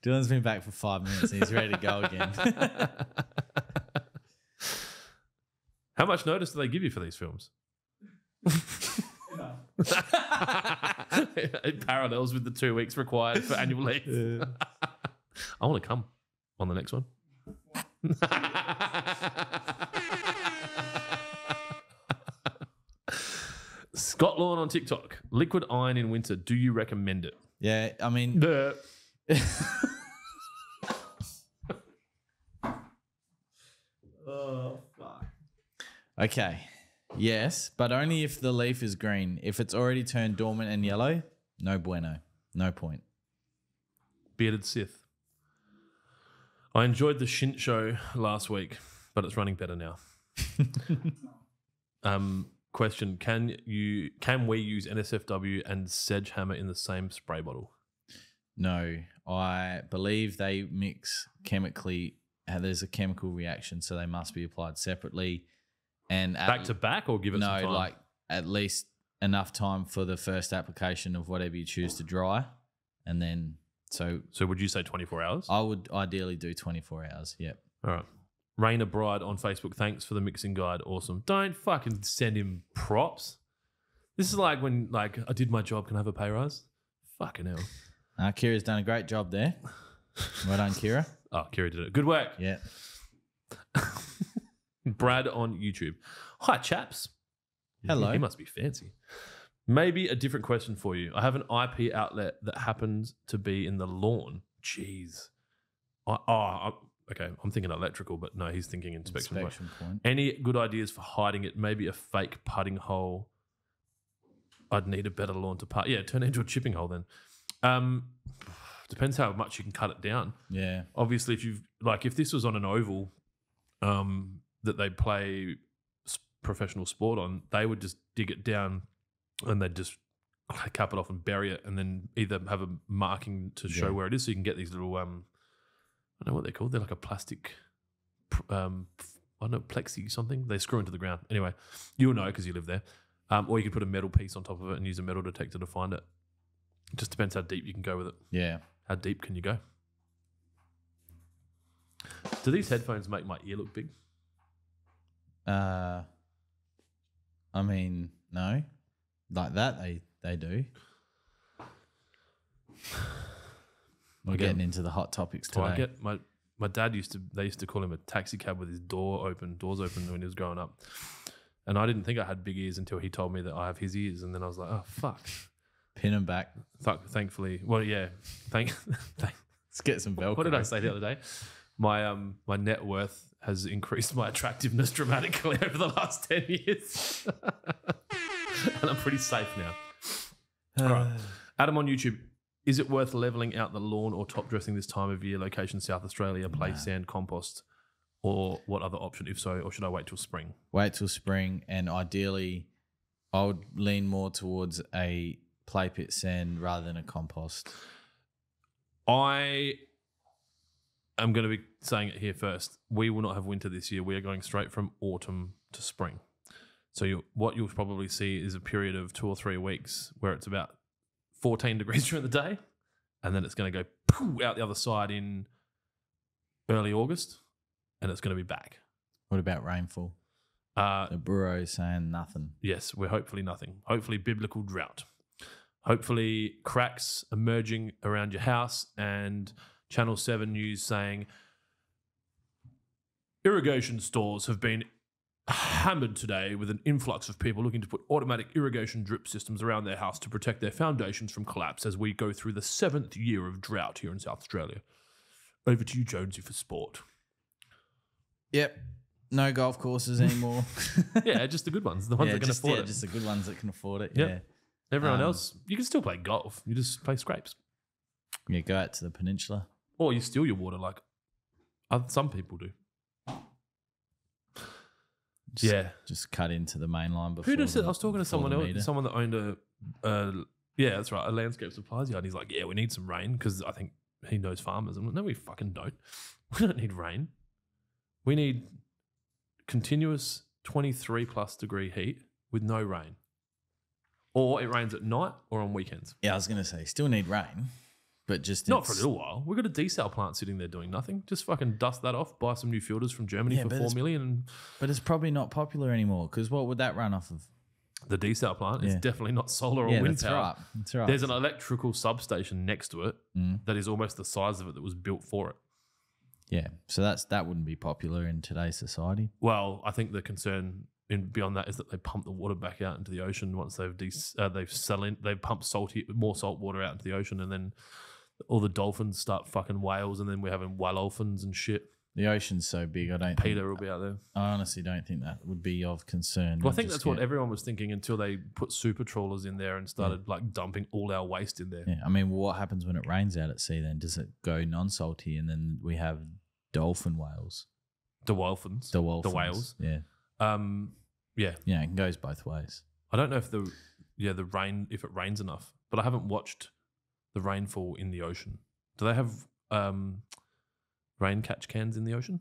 Dylan's been back for 5 minutes and he's ready to go again. How much notice do they give you for these films? It parallels with the 2 weeks required for annual leave. Yeah. I want to come on the next one. Scott Lawn on TikTok. Liquid iron in winter. Do you recommend it? Yeah, I mean... Oh, fuck. Okay. Yes, but only if the leaf is green. If it's already turned dormant and yellow, no bueno. No point. Bearded Sith. I enjoyed the Shint show last week, but it's running better now. Question: Can we use NSFW and Sedgehammer in the same spray bottle? No, I believe they mix chemically. There's a chemical reaction, so they must be applied separately. And back to back, or give it some time? No, like at least enough time for the first application of whatever you choose to dry, and then so would you say 24 hours? I would ideally do 24 hours. Yep. All right. Raina Bride on Facebook. Thanks for the mixing guide. Awesome. Don't fucking send him props. This is like when I did my job. Can I have a pay rise? Fucking hell. Kira's done a great job there. Well done, Kira. Oh, Kira did it. Good work. Yeah. Brad on YouTube. Hi, chaps. Hello. He must be fancy. Maybe a different question for you. I have an IP outlet that happens to be in the lawn. Jeez. Okay, I'm thinking electrical, but no, he's thinking inspection point. Any good ideas for hiding it? Maybe a fake putting hole. I'd need a better lawn to putt. Yeah, turn it into a chipping hole then. Depends how much you can cut it down. Yeah. Obviously, if this was on an oval that they play professional sport on, they would just dig it down and they'd just cap it off and bury it, and then either have a marking to show where it is, so you can get these little I don't know what they're called. They're like a plastic, I don't know, plexi something. They screw into the ground. Anyway, you'll know because you live there. Or you could put a metal piece on top of it and use a metal detector to find it. It just depends how deep you can go with it. Yeah. How deep can you go? Do these headphones make my ear look big? I mean, no. Like that, they do. We're getting into the hot topics today. I get my dad they used to call him a taxi cab with his doors open when he was growing up. And I didn't think I had big ears until he told me that I have his ears, and then I was like, oh fuck. Pin them back. Thankfully. Well, yeah. Let's get some Velcro. What did I say the other day? My net worth has increased my attractiveness dramatically over the last 10 years. And I'm pretty safe now. All right. Adam on YouTube. Is it worth levelling out the lawn or top dressing this time of year? Location South Australia, play sand, compost, or what other option? If so, or should I wait till spring? Wait till spring, and ideally, I would lean more towards a play pit sand rather than a compost. I am going to be saying it here first. We will not have winter this year. We are going straight from autumn to spring. So what you'll probably see is a period of 2 or 3 weeks where it's about 14 degrees during the day, and then it's going to go out the other side in early August, and it's going to be back. What about rainfall? The Bureau is saying nothing. Yes, we're hopefully nothing. Hopefully biblical drought. Hopefully cracks emerging around your house, and Channel 7 News saying irrigation stores have been hammered today with an influx of people looking to put automatic irrigation drip systems around their house to protect their foundations from collapse as we go through the 7th year of drought here in South Australia. Over to you, Jonesy, for sport. Yep. No golf courses anymore. Yeah, just the good ones. The ones that can afford it. Just the good ones that can afford it. Yep. Yeah. Everyone else, you can still play golf. You just play scrapes. Yeah, go out to the peninsula. Or you steal your water like some people do. Just cut into the main line before. Who does it? I was talking to someone else, someone that owned that's right, a landscape supplies yard. He's like, yeah, we need some rain because I think he knows farmers. I'm like, no, we fucking don't. We don't need rain. We need continuous 23 plus degree heat with no rain. Or it rains at night or on weekends. Yeah, I was going to say, still need rain, but just Not for a little while. We've got a desal plant sitting there doing nothing. Just fucking dust that off, buy some new filters from Germany for $4 million. But it's probably not popular anymore because what would that run off of? The desal plant is definitely not solar or wind power. Right. That's right. There's an electrical substation next to it that is almost the size of it that was built for it. Yeah, so that wouldn't be popular in today's society. Well, I think the concern beyond that is that they pump the water back out into the ocean once they've pumped more salt water out into the ocean, and then all the dolphins start fucking whales, and then we're having whalolphins and shit. The ocean's so big, Peter will be out there. I honestly don't think that would be of concern. Well, I think that's what everyone was thinking until they put super trawlers in there and started like dumping all our waste in there. Yeah, I mean, what happens when it rains out at sea then? Does it go non-salty and then we have dolphin whales? The whales. The whales. Yeah. Yeah. Yeah, it goes both ways. I don't know if the rain, if it rains enough, but I haven't watched the rainfall in the ocean. Do they have rain catch cans in the ocean?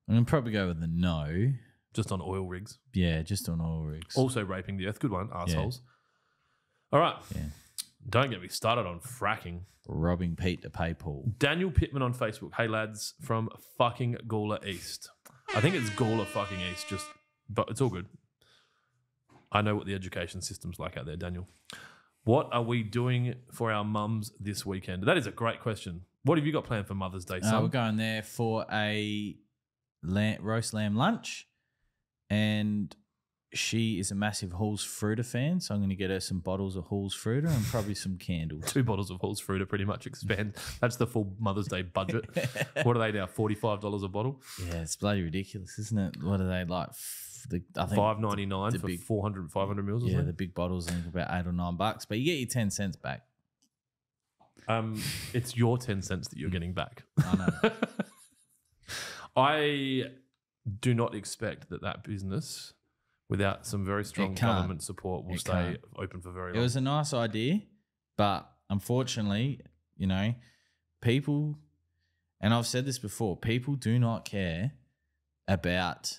I'm going to probably go with the no. Just on oil rigs. Yeah, just on oil rigs. Also raping the earth. Good one, assholes. Yeah. All right. Yeah. Don't get me started on fracking. Robbing Pete to pay Paul. Daniel Pittman on Facebook. Hey, lads, from fucking Gawler East. I think it's Gawler fucking East, but it's all good. I know what the education system's like out there, Daniel. What are we doing for our mums this weekend? That is a great question. What have you got planned for Mother's Day, son? We're going there for a roast lamb lunch, and she is a massive Halls Fruiter fan, so I'm going to get her some bottles of Halls Fruiter and probably some candles. 2 bottles of Halls Fruiter pretty much expand. That's the full Mother's Day budget. What are they now, $45 a bottle? Yeah, it's bloody ridiculous, isn't it? What are they like? I think $5.99 for big, 500 mils or something? Yeah, the big bottles, I think about $8 or $9, but you get your 10 cents back. It's your 10 cents that you're getting back. I know. I do not expect that business, without some very strong government support, will stay open for very long. It was a nice idea, but unfortunately, people, and I've said this before, people do not care about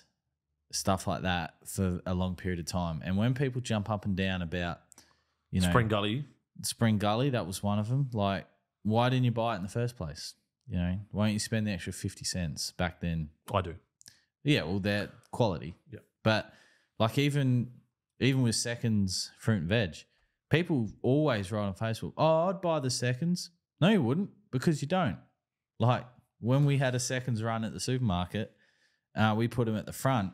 stuff like that for a long period of time. And when people jump up and down about, Spring Gully, that was one of them. Like, why didn't you buy it in the first place? Why don't you spend the extra 50 cents back then? I do. Yeah, well, they're quality. Yeah. But like even with Seconds fruit and veg, people always write on Facebook, oh, I'd buy the Seconds. No, you wouldn't, because you don't. Like when we had a Seconds run at the supermarket, we put them at the front,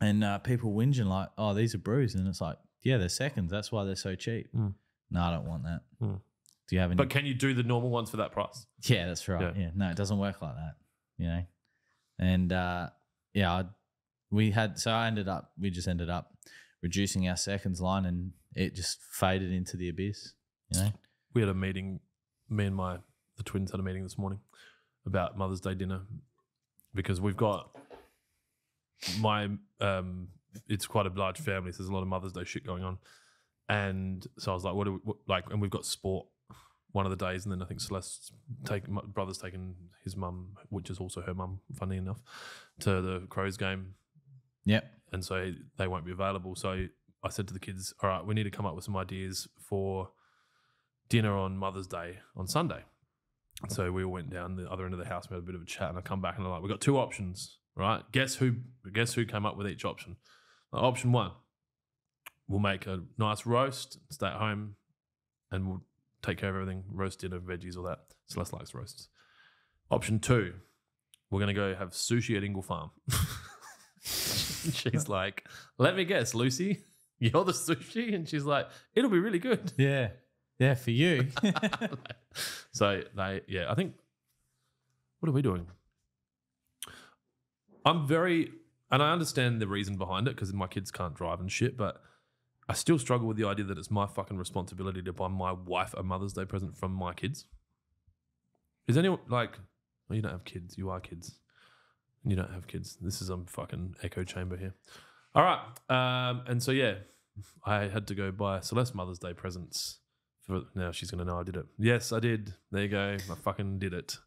and people whinging like, oh, these are brews. And it's like, yeah, they're Seconds. That's why they're so cheap. No, I don't want that. Do you have any? But can you do the normal ones for that price? Yeah, that's right. Yeah. No, it doesn't work like that, And we just ended up reducing our Seconds line, and it just faded into the abyss, We had a meeting, me and the twins had a meeting this morning about Mother's Day dinner, because we've got it's quite a large family, so there's a lot of Mother's Day shit going on. And so I was like, and we've got sport one of the days, and then I think my brother's taken his mum, which is also her mum, funny enough, to the Crows game. Yep. And so they won't be available. So I said to the kids, all right, we need to come up with some ideas for dinner on Mother's Day on Sunday. So we all went down the other end of the house, we had a bit of a chat, and I come back and I'm like, we've got 2 options, right? Guess who came up with each option? Option 1, we'll make a nice roast, stay at home, and we'll take care of everything, roast dinner, veggies, all that. Celeste likes roasts. Option 2, we're going to go have sushi at Ingle Farm. She's like, let me guess, Lucy, you're the sushi? And she's like, it'll be really good. Yeah. Yeah, for you. So I think, what are we doing? And I understand the reason behind it, because my kids can't drive and shit, but I still struggle with the idea that it's my fucking responsibility to buy my wife a Mother's Day present from my kids. Is anyone like, well, you don't have kids, you are kids. And you don't have kids. This is a fucking echo chamber here. All right. And so, I had to go buy Celeste Mother's Day presents. Now she's going to know I did it. Yes, I did. There you go. I fucking did it.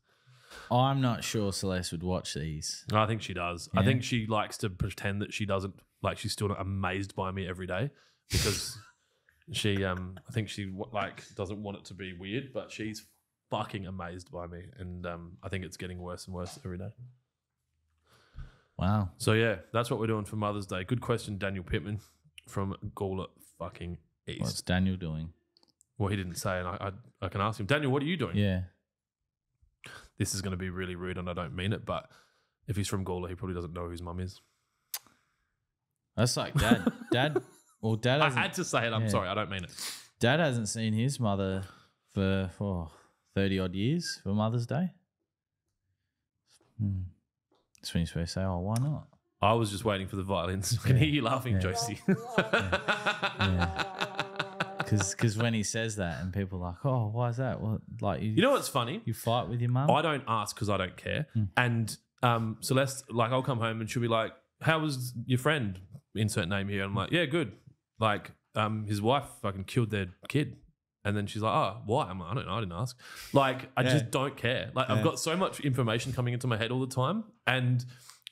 I'm not sure Celeste would watch these. I think she does. Yeah. I think she likes to pretend that she doesn't, like she's still amazed by me every day, because She, I think she like doesn't want it to be weird, but she's fucking amazed by me, and I think it's getting worse and worse every day. Wow. So yeah, that's what we're doing for Mother's Day. Good question, Daniel Pittman from Gawler fucking East. What's Daniel doing? Well, he didn't say, and I can ask him, Daniel, what are you doing? Yeah. This is going to be really rude, and I don't mean it, but if he's from Gawler, he probably doesn't know who his mum is. That's like Dad. Dad. Well, Dad. I had to say it. I'm sorry. I don't mean it. Dad hasn't seen his mother for 30 odd years for Mother's Day. That's when you're supposed to say, "Oh, why not?" I was just waiting for the violins. I can hear you laughing, Jonesy. Because when he says that, and people are like, "Oh, why is that?" Well, like you know what's funny? You fight with your mum. I don't ask because I don't care. And Celeste, like, I'll come home and she'll be like, "How was your friend?" Insert name here. And I'm like, "Yeah, good." Like, his wife fucking killed their kid. And then she's like, "Oh, why?" I'm like, "I don't know. I didn't ask." Like, I just don't care. Like, I've got so much information coming into my head all the time. And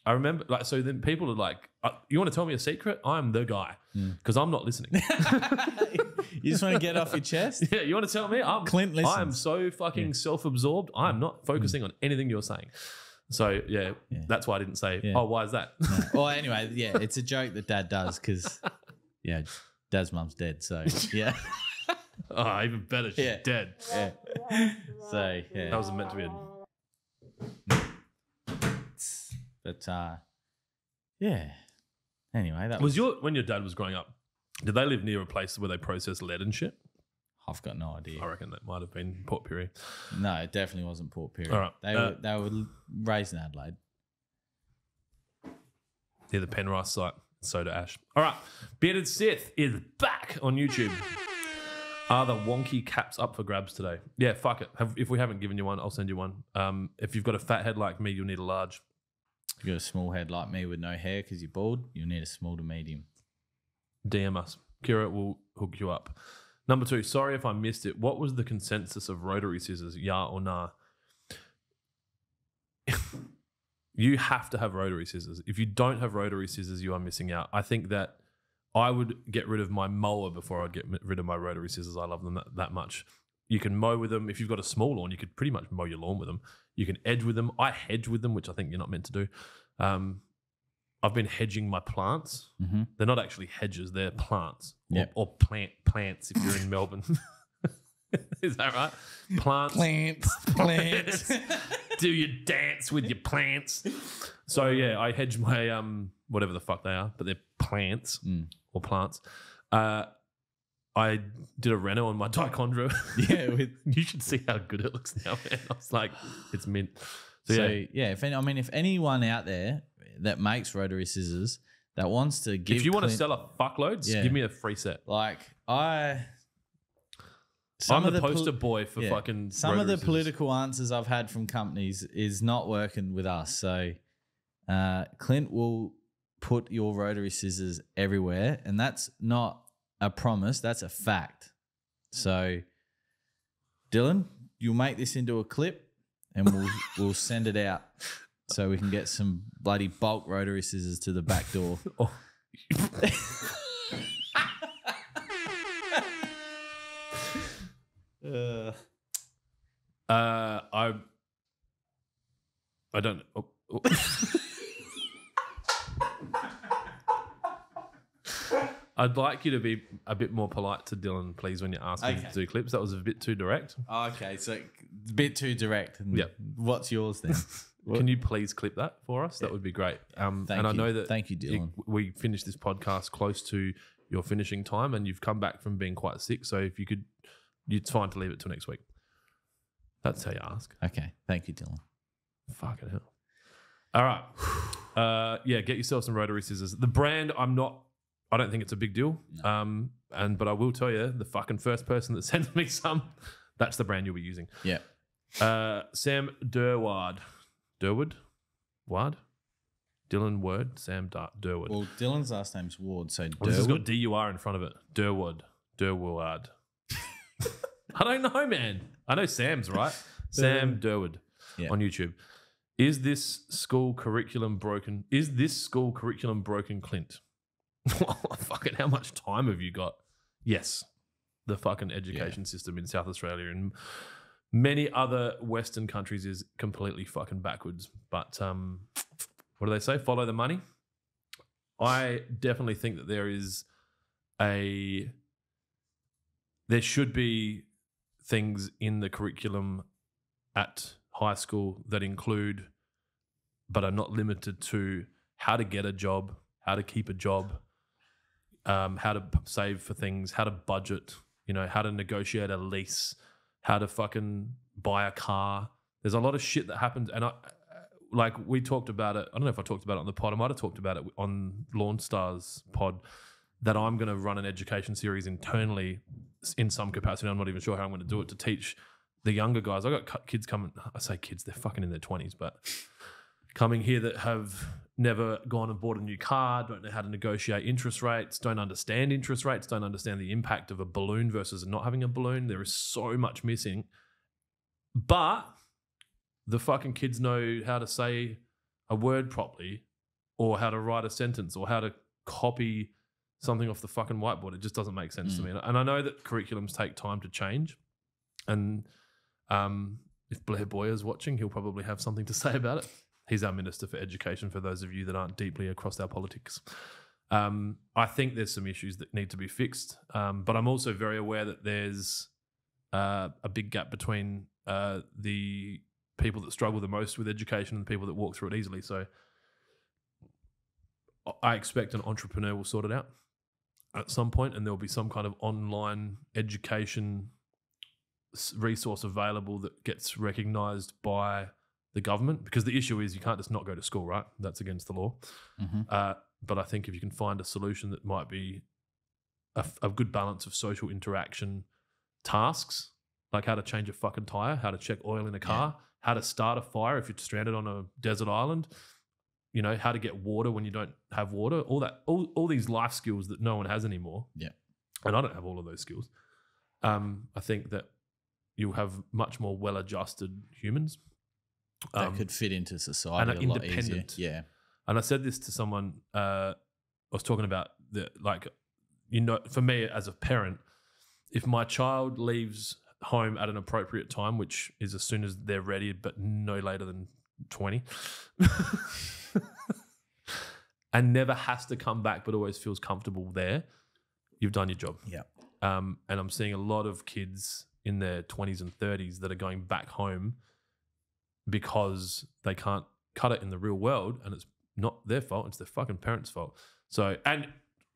I remember, like, so then people are like, "You want to tell me a secret?" I'm the guy because I'm not listening. You just want to get off your chest? Yeah, you want to tell me? Clint listens. I'm so fucking self-absorbed. I'm not focusing on anything you're saying. So, yeah, that's why I didn't say, "Oh, why is that?" No. Well, anyway, yeah, it's a joke that Dad does because, yeah, Dad's mum's dead. So, yeah. Oh, even better. She's dead. Yeah. So, yeah. That wasn't meant to be But, yeah. Anyway, that was when your dad was growing up, did they live near a place where they process lead and shit? I've got no idea. I reckon that might have been Port Pirie. No, it definitely wasn't Port Pirie. All right. They were raised in Adelaide. Near the Penrice site, Soda Ash. All right. Bearded Sith is back on YouTube. Are the wonky caps up for grabs today? Yeah, fuck it. If we haven't given you one, I'll send you one. If you've got a fat head like me, you'll need a large. If you've got a small head like me with no hair because you're bald, you'll need a small to medium. DM us. Kira will hook you up. Number 2, sorry if I missed it. What was the consensus of rotary scissors? Yeah or nah? You have to have rotary scissors. If you don't have rotary scissors, you are missing out. I think that I would get rid of my mower before I'd get rid of my rotary scissors. I love them that much. You can mow with them. If you've got a small lawn, you could pretty much mow your lawn with them. You can edge with them. I hedge with them, which I think you're not meant to do. I've been hedging my plants. Mm-hmm. They're not actually hedges. They're plants or plants if you're in Melbourne. Is that right? Plants. Do you dance with your plants? So, yeah, I hedge my whatever the fuck they are, but they're plants or plants. I did a reno on my dichondra. Yeah, you should see how good it looks now, man. I was like, it's mint. So if anyone out there that makes rotary scissors that wants to give, if you want to sell a fuckload, give me a free set. Like I'm the poster boy for fucking. Some of the political answers I've had from companies is not working with us. So Clint will put your rotary scissors everywhere, and that's not a promise, that's a fact. So Dylan, you'll make this into a clip and we'll send it out so we can get some bloody bulk rotary scissors to the back door. I don't know. I'd like you to be a bit more polite to Dylan, please, when you ask him to do clips. That was a bit too direct. Okay, so a bit too direct. Yeah. What's yours then? Can you please clip that for us? That would be great. Thank you. I know that Thank you, Dylan. We finished this podcast close to your finishing time and you've come back from being quite sick. So if you could, it's fine to leave it till next week. That's how you ask. Okay. Thank you, Dylan. Fucking hell. All right. Get yourself some rotary scissors. The brand, I don't think it's a big deal. No. But I will tell you, the fucking first person that sends me some, that's the brand you'll be using. Yeah. Sam Durward. Ward? Dylan Word, Sam Durward. Well, Dylan's last name's Ward, so Durward. This has got D-U-R in front of it. Durward. I don't know, man. I know Sam's, right? Sam Durward on YouTube. Is this school curriculum broken, Clint? Fucking, how much time have you got? Yes. the fucking education system in South Australia and many other Western countries is completely fucking backwards. But what do they say? Follow the money. I definitely think that there should be things in the curriculum at high school that include, but are not limited to, how to get a job, how to keep a job, how to save for things, how to budget, how to negotiate a lease, how to fucking buy a car. There's a lot of shit that happens. And we talked about it. I don't know if I talked about it on the pod. I might have talked about it on Lawn Stars pod, that I'm going to run an education series internally in some capacity. I'm not even sure how I'm going to do it, to teach the younger guys. I got kids coming. I say kids, they're fucking in their 20s, but coming here that have never gone and bought a new car, don't know how to negotiate interest rates, don't understand interest rates, don't understand the impact of a balloon versus not having a balloon. There is so much missing. But the fucking kids know how to say a word properly, or how to write a sentence, or how to copy something off the fucking whiteboard. It just doesn't make sense to me. And I know that curriculums take time to change. And if Blair Boyer's watching, he'll probably have something to say about it. He's our Minister for Education, for those of you that aren't deeply across our politics. I think there's some issues that need to be fixed. But I'm also very aware that there's a big gap between the people that struggle the most with education and the people that walk through it easily. So I expect an entrepreneur will sort it out at some point, and there'll be some kind of online education resource available that gets recognised by the government, because the issue is you can't just not go to school, right? That's against the law. But I think if you can find a solution that might be a good balance of social interaction tasks, like how to change a fucking tyre, how to check oil in a car, how to start a fire if you're stranded on a desert island, how to get water when you don't have water, all these life skills that no one has anymore. Yeah. And I don't have all of those skills. I think that you'll have much more well-adjusted humans. That could fit into society and a lot easier. Yeah. And I said this to someone, I was talking about for me as a parent, if my child leaves home at an appropriate time, which is as soon as they're ready, but no later than 20, and never has to come back, but always feels comfortable there, you've done your job. Yeah. And I'm seeing a lot of kids in their 20s and 30s that are going back home because they can't cut it in the real world, and it's not their fault, it's their fucking parents' fault. So, and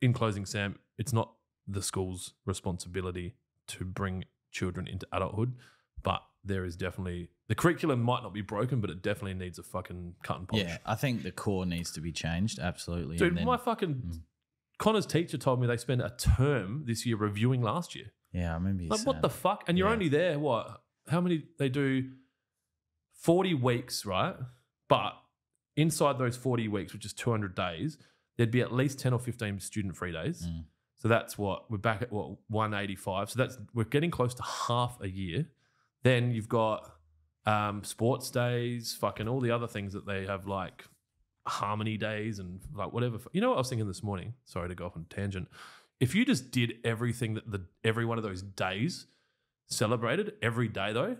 in closing, Sam, it's not the school's responsibility to bring children into adulthood, but there is definitely, the curriculum might not be broken, but it definitely needs a fucking cut and polish. Yeah, I think the core needs to be changed, absolutely. Dude, my fucking Connor's teacher told me they spent a term this year reviewing last year. Yeah, I remember you saying. What the fuck? And you're only there, what? How many? They do 40 weeks, right? But inside those 40 weeks, which is 200 days, there'd be at least 10 or 15 student-free days. So that's what, we're back at 185. So we're getting close to half a year. Then you've got sports days, fucking all the other things that they have, like harmony days and like whatever. You know what I was thinking this morning? Sorry to go off on a tangent. If you just did everything that every one of those days celebrated every day, though,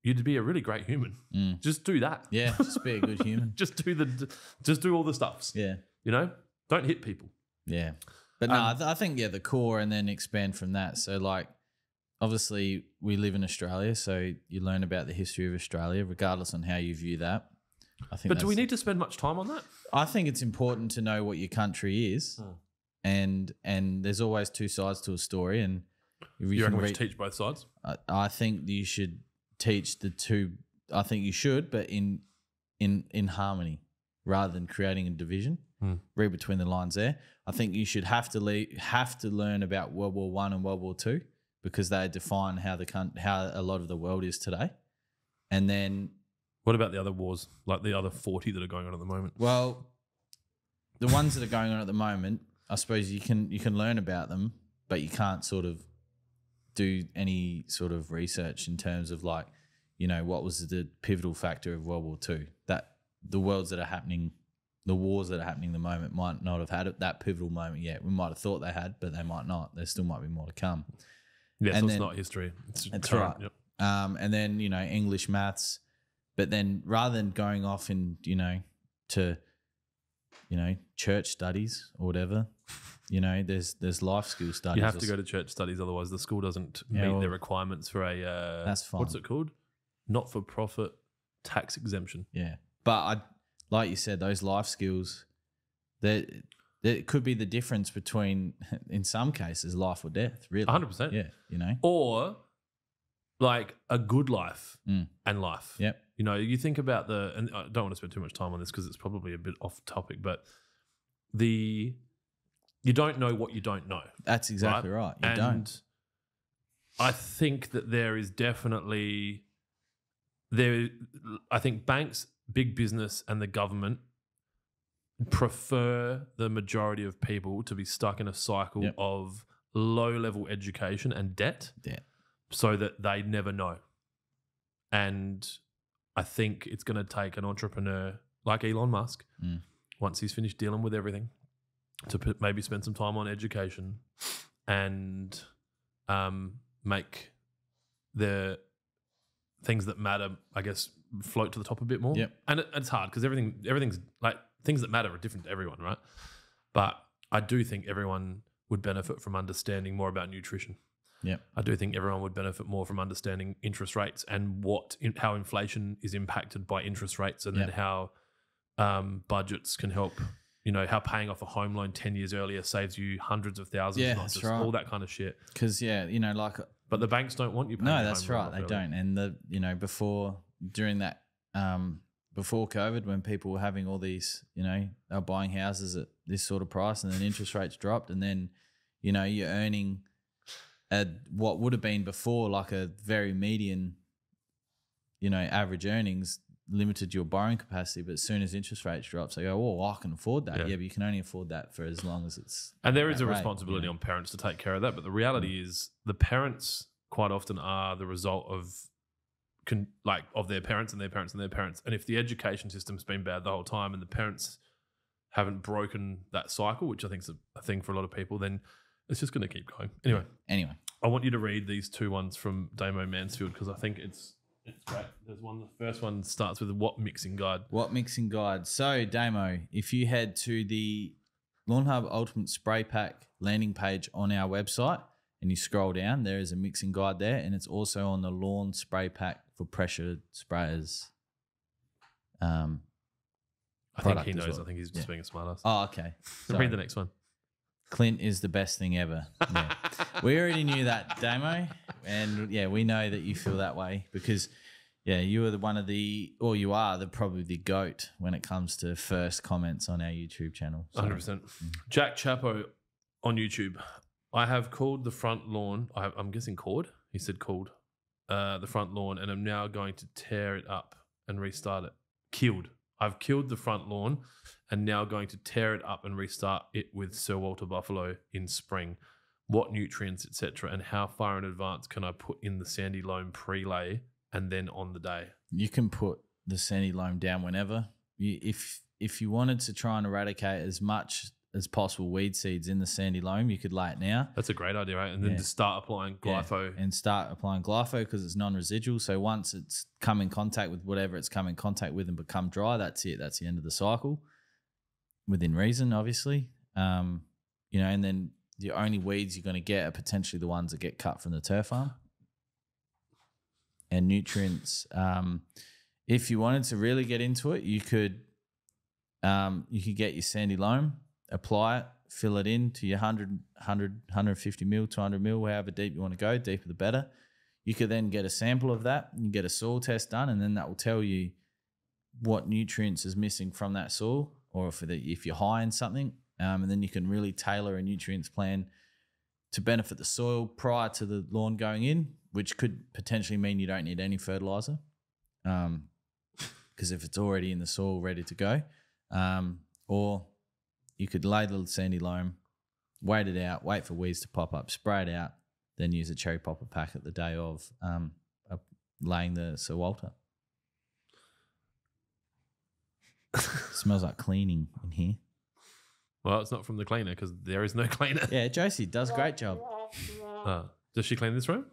you'd be a really great human. Just do that. Yeah, just be a good human. just do all the stuffs. Yeah. Don't hit people. Yeah. But no, I think, the core, and then expand from that. So like, obviously we live in Australia, so you learn about the history of Australia, regardless on how you view that. I think. But do we need to spend much time on that? I think it's important to know what your country is. And there's always two sides to a story. And you reckon we should teach both sides? I think you should teach the two. I think you should, but in harmony, rather than creating a division. Read between the lines there. I think you should have to learn about World War I and World War II, because they define how a lot of the world is today. And then, what about the other wars, like the other 40 that are going on at the moment? Well, the ones that are going on at the moment, I suppose you can learn about them, but you can't sort of do any sort of research in terms of like, what was the pivotal factor of World War II? That the worlds that are happening the wars that are happening at the moment might not have had that pivotal moment yet. We might have thought they had, but they might not. There still might be more to come. Yeah, And so then, it's not history. It's that's current. right. Yep. And then, English, maths. But then rather than going off and, to, church studies or whatever, there's life skill studies. You have to go to church studies, otherwise the school doesn't meet the requirements for a that's fine. What's it called? Not-for-profit tax exemption. Yeah. But like you said, those life skills, that could be the difference between, in some cases, life or death, really. 100%. Yeah, Or like a good life and life. Yep. You think about and I don't want to spend too much time on this because it's probably a bit off topic, but you don't know what you don't know. That's exactly right. You don't. I think that there is definitely I think banks, big business, and the government prefer the majority of people to be stuck in a cycle of low-level education and debt, so that they never know. And I think it's going to take an entrepreneur like Elon Musk, once he's finished dealing with everything, to maybe spend some time on education and make the things that matter, I guess, float to the top a bit more. Yep. And it's hard because everything's like, things that matter are different to everyone, right? But I do think everyone would benefit from understanding more about nutrition. Yeah, I do think everyone would benefit more from understanding interest rates and how inflation is impacted by interest rates, and then how budgets can help. How paying off a home loan 10 years earlier saves you hundreds of thousands, not just all that kind of shit. Because but the banks don't want you paying. No, that's right, they don't. And during that before COVID, when people were having all these, they were buying houses at this sort of price, and then interest rates dropped, and then you're earning what would have been before like a very median, average earnings limited your borrowing capacity. But as soon as interest rates drops, they go, "Oh, I can afford that." Yeah, but you can only afford that for as long as it's. And there is a responsibility on parents to take care of that. But the reality is, the parents quite often are the result of their parents and their parents and their parents. And if the education system's been bad the whole time, and the parents haven't broken that cycle, which I think is a thing for a lot of people, then it's just going to keep going. Anyway, I want you to read these two ones from Damo Mansfield because I think it's great. There's one. The first one starts with what mixing guide. What mixing guide? So Damo, if you head to the Lawnhub Ultimate Spray Pack landing page on our website and you scroll down, there is a mixing guide there, and it's also on the lawn spray pack for pressure sprayers. I think he knows. Well. I think he's just being a smartass. Oh, okay. So read the next one. Clint is the best thing ever. Yeah. We already knew that, Damo, and we know that you feel that way because, you are you are probably the GOAT when it comes to first comments on our YouTube channel. So. 100%. Jack Chapo on YouTube. I have called the front lawn. I'm guessing called. He said called the front lawn, and I'm now going to tear it up and restart it. I've killed the front lawn and now going to tear it up and restart it with Sir Walter Buffalo in spring. What nutrients, etc., and how far in advance can I put in the sandy loam pre-lay and then on the day? You can put the sandy loam down whenever. If you wanted to try and eradicate as much as possible weed seeds in the sandy loam, you could lay it now. That's a great idea, right? And then just start applying glypho. And start applying glypho because it's non-residual. So once it's come in contact with whatever it's come in contact with and become dry, that's it. That's the end of the cycle. Within reason, obviously. And then the only weeds you're going to get are potentially the ones that get cut from the turf farm. And nutrients, if you wanted to really get into it, you could get your sandy loam, apply it, fill it in to your 150 mil, 200 mil, however deep you want to go, deeper the better. You could then get a sample of that and get a soil test done, and then that will tell you what nutrients is missing from that soil, or if you're high in something, and then you can really tailor a nutrients plan to benefit the soil prior to the lawn going in, which could potentially mean you don't need any fertilizer, because if it's already in the soil ready to go, or you could lay the sandy loam, wait it out, wait for weeds to pop up, spray it out, then use a cherry popper pack at the day of laying the Sir Walter. Smells like cleaning in here. Well, it's not from the cleaner because there is no cleaner. Yeah, Josie does a great job. Does she clean this room?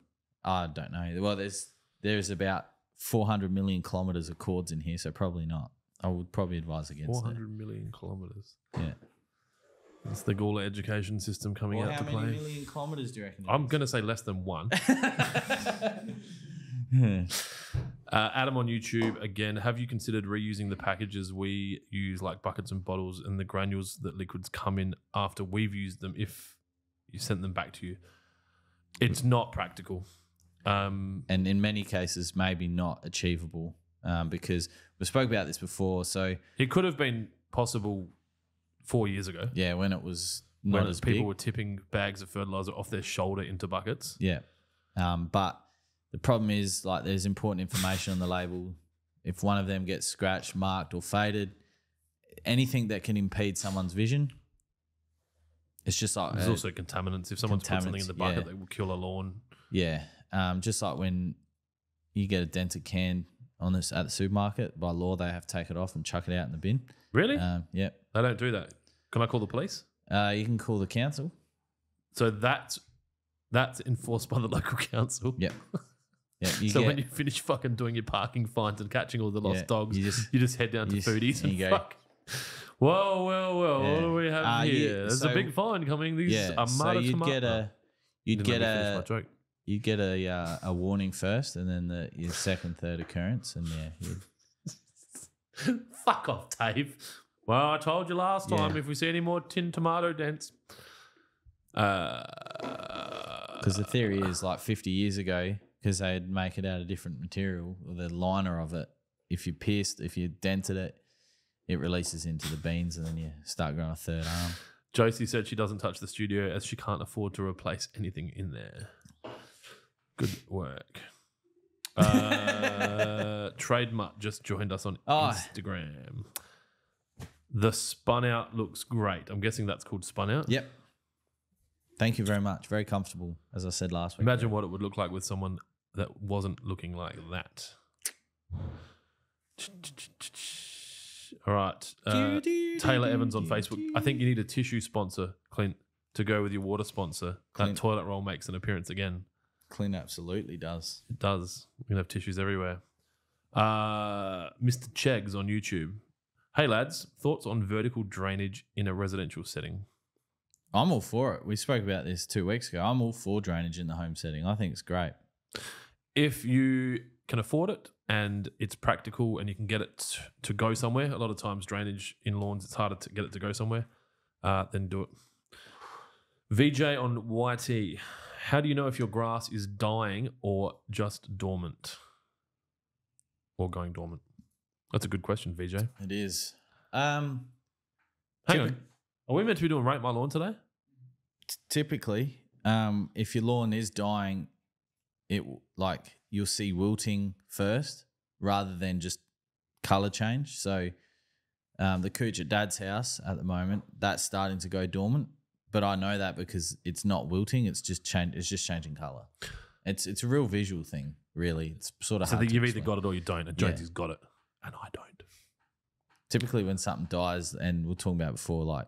I don't know. Well, there's about 400 million kilometers of cords in here, so probably not. I would probably advise against 400 million kilometers. Yeah. It's the Gawler education system coming out to play. How many million kilometers do you reckon? I'm going to say less than 1. Adam on YouTube, again, have you considered reusing the packages we use, like buckets and bottles, and the granules that liquids come in after we've used them if you sent them back to you? It's not practical. And in many cases, maybe not achievable because we spoke about this before. So it could have been possible 4 years ago. Yeah, when it was not when as people big. were tipping bags of fertilizer off their shoulder into buckets. Yeah. But the problem is, like, there's important information on the label. If one of them gets scratched, marked, or faded, anything that can impede someone's vision, it's just like... There's also contaminants. If someone's put something in the bucket, they will kill a lawn. Yeah. Just like when you get a dented can on this at the supermarket, by law, they have to take it off and chuck it out in the bin. Really? Yeah. They don't do that. Can I call the police? You can call the council. So that's enforced by the local council. Yep. Yeah. So when you finish fucking doing your parking fines and catching all the lost dogs, you just head down to Foodies and fuck. Whoa, well, what do we have here? There's a big fine coming. These are so you'd get a warning first, and then your second, third occurrence, and fuck off, Dave. Well, I told you last time if we see any more tin tomato dents. Because the theory is, like, 50 years ago, because they'd make it out of different material, or the liner of it, if you dented it, it releases into the beans, and then you start growing a third arm. Josie said she doesn't touch the studio as she can't afford to replace anything in there. Good work. Trademark just joined us on Instagram. The spun out looks great. I'm guessing that's called spun out. Yep. Thank you very much. Very comfortable, as I said last week. Imagine what it would look like with someone that wasn't looking like that. All right. Taylor Evans on Facebook. I think you need a tissue sponsor, Clint, to go with your water sponsor. That toilet roll makes an appearance again. Clint absolutely does. It does. We're going to have tissues everywhere. Mr. Chegs on YouTube. Hey, lads, thoughts on vertical drainage in a residential setting? I'm all for it. We spoke about this 2 weeks ago. I'm all for drainage in the home setting. I think it's great. If you can afford it and it's practical and you can get it to go somewhere, a lot of times drainage in lawns, it's harder to get it to go somewhere, then do it. VJ on YT. How do you know if your grass is dying or just dormant? Or going dormant? That's a good question, VJ. It is. Hang on. Are we meant to be doing Rate My Lawn today? Typically, if your lawn is dying, you'll see wilting first rather than just colour change. So the cooch at Dad's house at the moment, that's starting to go dormant. But I know that because it's not wilting; it's just changing colour. It's a real visual thing, really. It's sort of hard that you've either got it or you don't, and Jonesy's got it, and I don't. Typically, when something dies, and we're talking about before,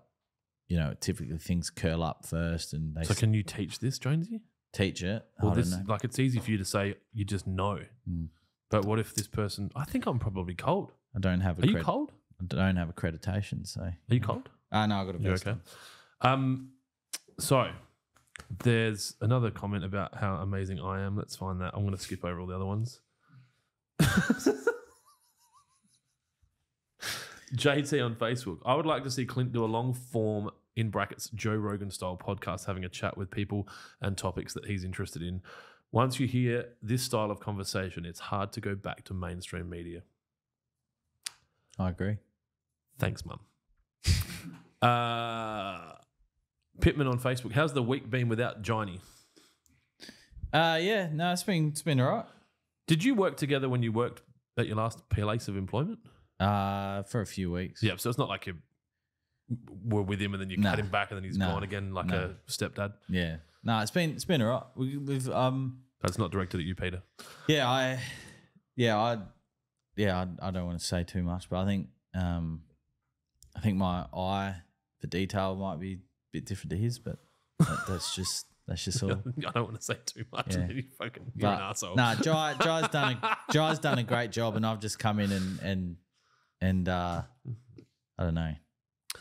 typically things curl up first, and they. So can you teach this, Jonesy? Teach it? Well, it's easy for you to say you just know, but what if this person? I think I'm probably cold. I don't have. Are you cold? I don't have accreditation, so. Are you cold? No, I got a vest. You're okay. So there's another comment about how amazing I am. Let's find that. I'm going to skip over all the other ones. JT on Facebook. I would like to see Clint do a long form, in brackets, Joe Rogan style podcast, having a chat with people and topics that he's interested in. Once you hear this style of conversation, it's hard to go back to mainstream media. I agree. Thanks, Mum. Pittman on Facebook. How's the week been without Johnny? It's been all right. Did you work together when you worked at your last place of employment? For a few weeks. Yeah, so it's not like you were with him and then you cut him back and then he's gone again like a stepdad. Yeah. No, it's been all right. We've That's not directed at you, Peter. I don't want to say too much, but I think I think my eye for detail might be a bit different to his, but that's just all. I don't want to say too much. Yeah. And then you're an asshole. Nah, Jai's done a great job, and I've just come in and I don't know,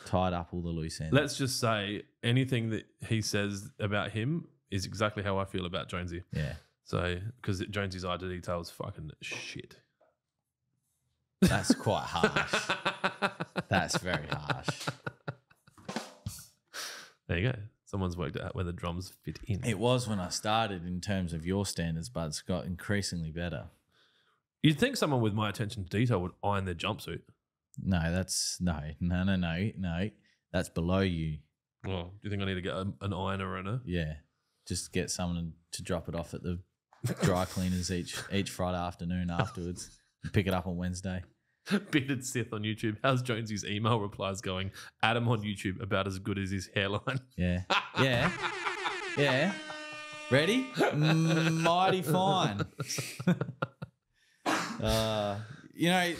tied up all the loose ends. Let's just say anything that he says about him is exactly how I feel about Jonesy. Yeah. So, because Jonesy's eye to detail is fucking shit. That's quite harsh. That's very harsh. There you go. Someone's worked out where the drums fit in. It was when I started in terms of your standards, but it's got increasingly better. You'd think someone with my attention to detail would iron their jumpsuit. No, that's no. That's below you. Oh, do you think I need to get an ironer and a? Yeah. Just get someone to drop it off at the dry cleaners each Friday afternoon afterwards and pick it up on Wednesday. Bearded Sith on YouTube. How's Jonesy's email replies going? Adam on YouTube about as good as his hairline. Yeah. Yeah. Ready? Mighty fine. You know,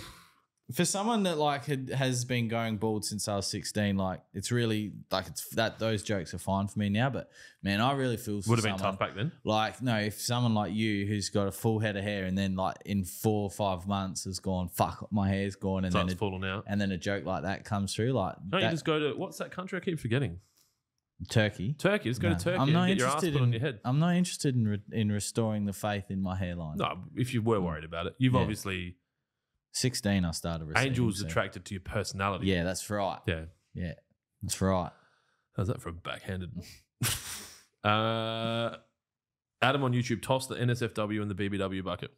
for someone that has been going bald since I was 16, it's really those jokes are fine for me now. But man, I really feel for would have been tough back then. If someone like you who's got a full head of hair and then in 4 or 5 months has gone, fuck, my hair's gone, and so then it's fallen out, and then a joke like that comes through, you just go to what's that country I keep forgetting? Turkey. Just go to Turkey and get your ass put on your head. I'm not interested in restoring the faith in my hairline. No, if you were worried about it, you've obviously. 16, I started receiving. Angels attracted to your personality. Yeah, that's right. Yeah, that's right. How's that for a backhanded? Adam on YouTube, toss the NSFW in the BBW bucket.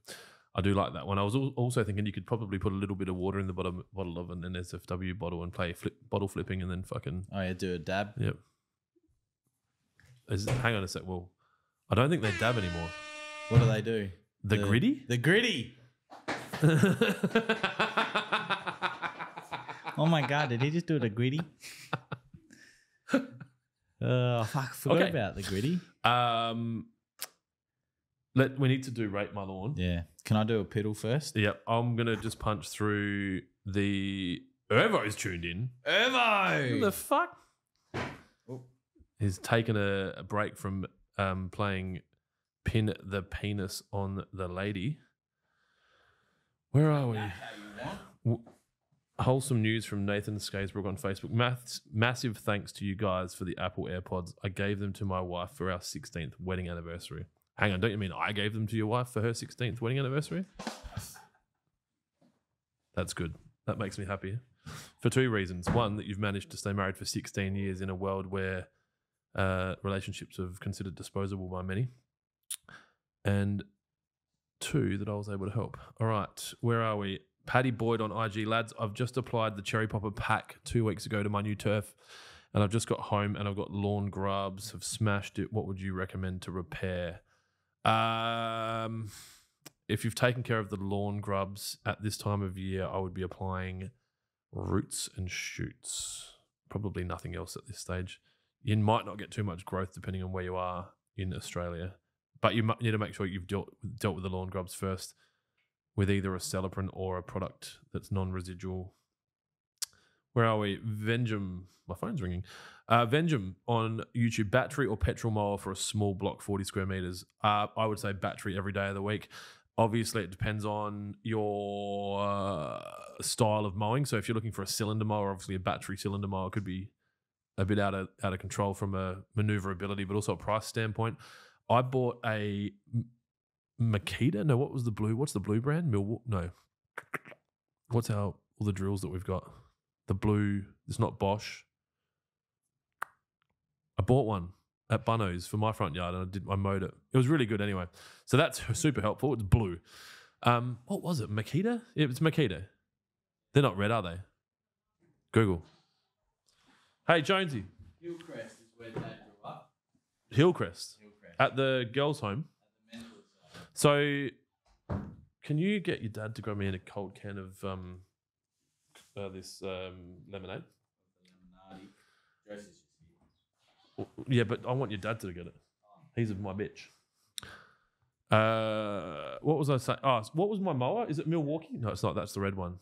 I do like that one. I was also thinking you could probably put a little bit of water in the bottle of an NSFW bottle and play bottle flipping and then fucking... Oh, yeah, do a dab? Yep. Hang on a sec. Well, I don't think they dab anymore. What do they do? The gritty? The gritty. Oh my God, did he just do the gritty? Oh, fuck, I forgot about the gritty. We need to do Rate My Lawn. Yeah. Can I do a piddle first? Yep. I'm going to just punch through the... Irvo's tuned in. Irvo! What the fuck? Oh. He's taken a break from playing Pin the Penis on the Lady. Where are we? Wholesome news from Nathan Skatesbrook on Facebook. Massive thanks to you guys for the Apple AirPods. I gave them to my wife for our 16th wedding anniversary. Hang on, don't you mean I gave them to your wife for her 16th wedding anniversary? That's good. That makes me happy. For 2 reasons. One, that you've managed to stay married for 16 years in a world where relationships are considered disposable by many. And 2, that I was able to help. All right, where are we? Paddy Boyd on IG. Lads, I've just applied the Cherry Popper pack 2 weeks ago to my new turf, and I've just got home and I've got lawn grubs, have smashed it. What would you recommend to repair? If you've taken care of the lawn grubs at this time of year, I would be applying roots and shoots. Probably nothing else at this stage. You might not get too much growth depending on where you are in Australia. But you need to make sure you've dealt with the lawn grubs first with either a Celiprin or a product that's non-residual. Where are we? Venjum. My phone's ringing. Venjum on YouTube. Battery or petrol mower for a small block, 40 square meters? I would say battery every day of the week. Obviously, it depends on your style of mowing. So if you're looking for a cylinder mower, obviously a battery cylinder mower could be a bit out of control from a maneuverability, but also a price standpoint. I bought a Makita. No, what was the blue? What's the blue brand? No. What's all the drills that we've got? The blue. It's not Bosch. I bought one at Bunno's for my front yard, and I mowed it. It was really good anyway. So that's super helpful. It's blue. What was it? Makita? Yeah, it's Makita. They're not red, are they? Google. Hey, Jonesy. Hillcrest is where Dad grew up. Hillcrest. At the girls' home. At the men's side. So, can you get your dad to grab me in a cold can of this lemonade? Yeah, but I want your dad to get it. He's my bitch. What was I saying? Oh, what was my mower? Is it Milwaukee? No, it's not. That's the red one.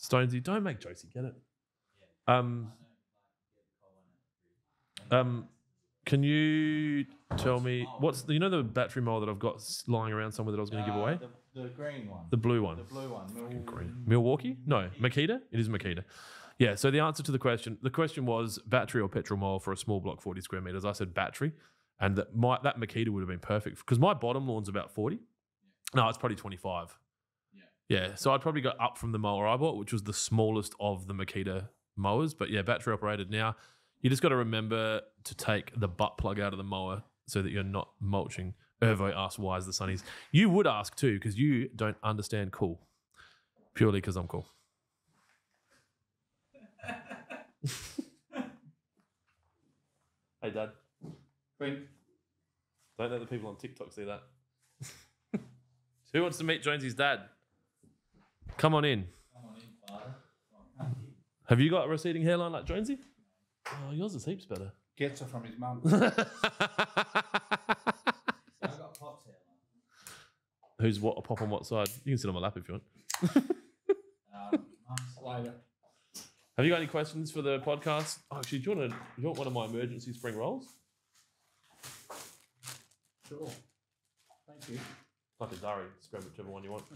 Stonesy, don't make Jonesy get it. Can you tell me what's the, the battery mold that I've got lying around somewhere that I was going to give away? The green one. The blue one. The blue one. Green. Milwaukee? No, Makita? It is Makita. Yeah, so the answer to the question was battery or petrol mold for a small block 40 square meters. I said battery, and that Makita would have been perfect because my bottom lawn's about 40. No, it's probably 25. Yeah, so I'd probably go up from the mower I bought, which was the smallest of the Makita mowers. But yeah, battery operated. Now, you just got to remember to take the butt plug out of the mower so that you're not mulching. Ervo asked, why is the sunnies? You would ask too, because you don't understand cool. Purely because I'm cool. Hey, Dad. Green. Don't let the people on TikTok see that. Who wants to meet Jonesy's dad? Come on in. Father. Have you got a receding hairline like Jonesy? Oh, yours is heaps better. Gets her from his mum. I got Pop's hairline. Who's what? A pop on what side? You can sit on my lap if you want. Later. Have you got any questions for the podcast? Oh, actually, do you want one of my emergency spring rolls? Sure. Thank you. Like a durry. Just grab whichever one you want. Do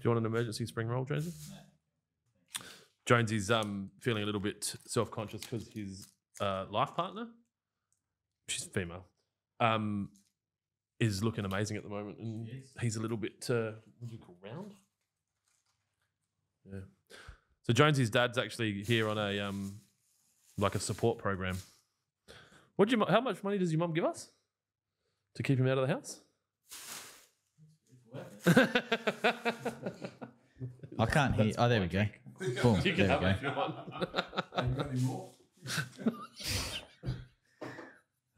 you want an emergency spring roll, Jonesy? No. Jonesy's feeling a little bit self-conscious because his life partner, she's female, is looking amazing at the moment, and he's a little bit what do you call round? Yeah. So Jonesy's dad's actually here on a like a support program. How much money does your mum give us to keep him out of the house? I can't hear. Oh, there we go. Boom. You can There have we it go. if you want. Ain't got any more?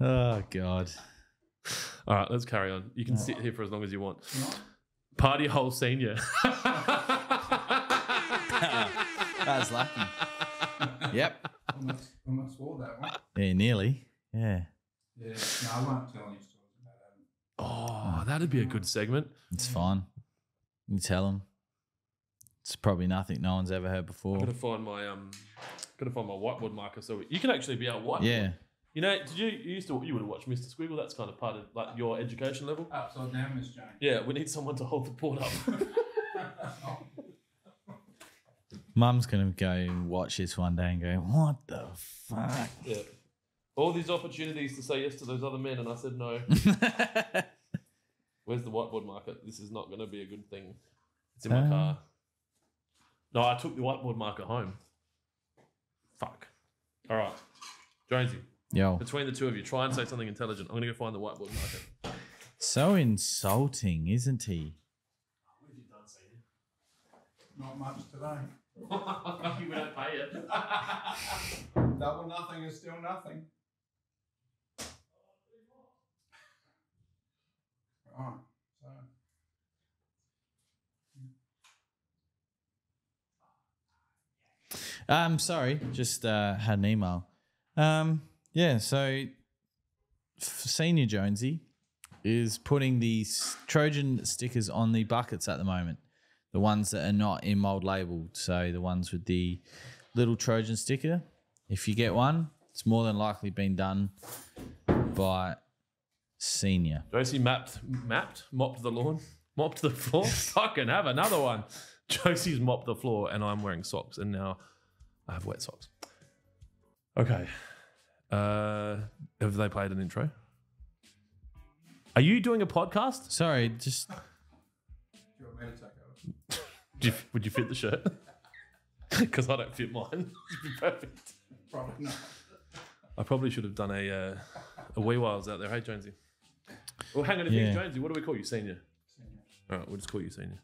Oh, God. All right, let's carry on. You can sit here for as long as you want. Party hole senior. That's lucky. Yep. Almost swore that one. Yeah, nearly. Yeah. Yeah. No, I won't tell any stories about Adam. Oh, that'd be a good segment. It's fine. You tell them. It's probably nothing no one's ever heard before. Gotta find my whiteboard marker so you can actually be our whiteboard. Yeah. You know, you would have watched Mr. Squiggle? That's kind of part of like your education level. Upside down, Miss Jane. Yeah, we need someone to hold the board up. Mum's going to go and watch this one day and go, what the fuck? Yeah. All these opportunities to say yes to those other men, and I said no. Where's the whiteboard marker? This is not going to be a good thing. It's in my car. No, I took the whiteboard marker home. Fuck. All right. Jonesy, Yo. between the two of you, try and say something intelligent. I'm going to go find the whiteboard marker. So insulting, isn't he? What have you done, Senior? Not much today. Lucky we don't pay it. Double nothing is still nothing. Right. So. Sorry, just had an email. Yeah, so Senior Jonesy is putting these Trojan stickers on the buckets at the moment. The ones that are not in mold labeled. So the ones with the little Trojan sticker. If you get one, it's more than likely been done by Senior. Josie mopped the lawn, mopped the floor. Fucking have another one. Josie's mopped the floor and I'm wearing socks and now I have wet socks. Okay. Have they played an intro? Are you doing a podcast? Sorry, just... Do you want me to take over? Would you fit the shirt? Because I don't fit mine. It'd be perfect. Probably not. I probably should have done a wee whiles out there. Hey, Jonesy. Well, hang on a minute, Jonesy. What do we call you? Senior. All right, we'll just call you Senior.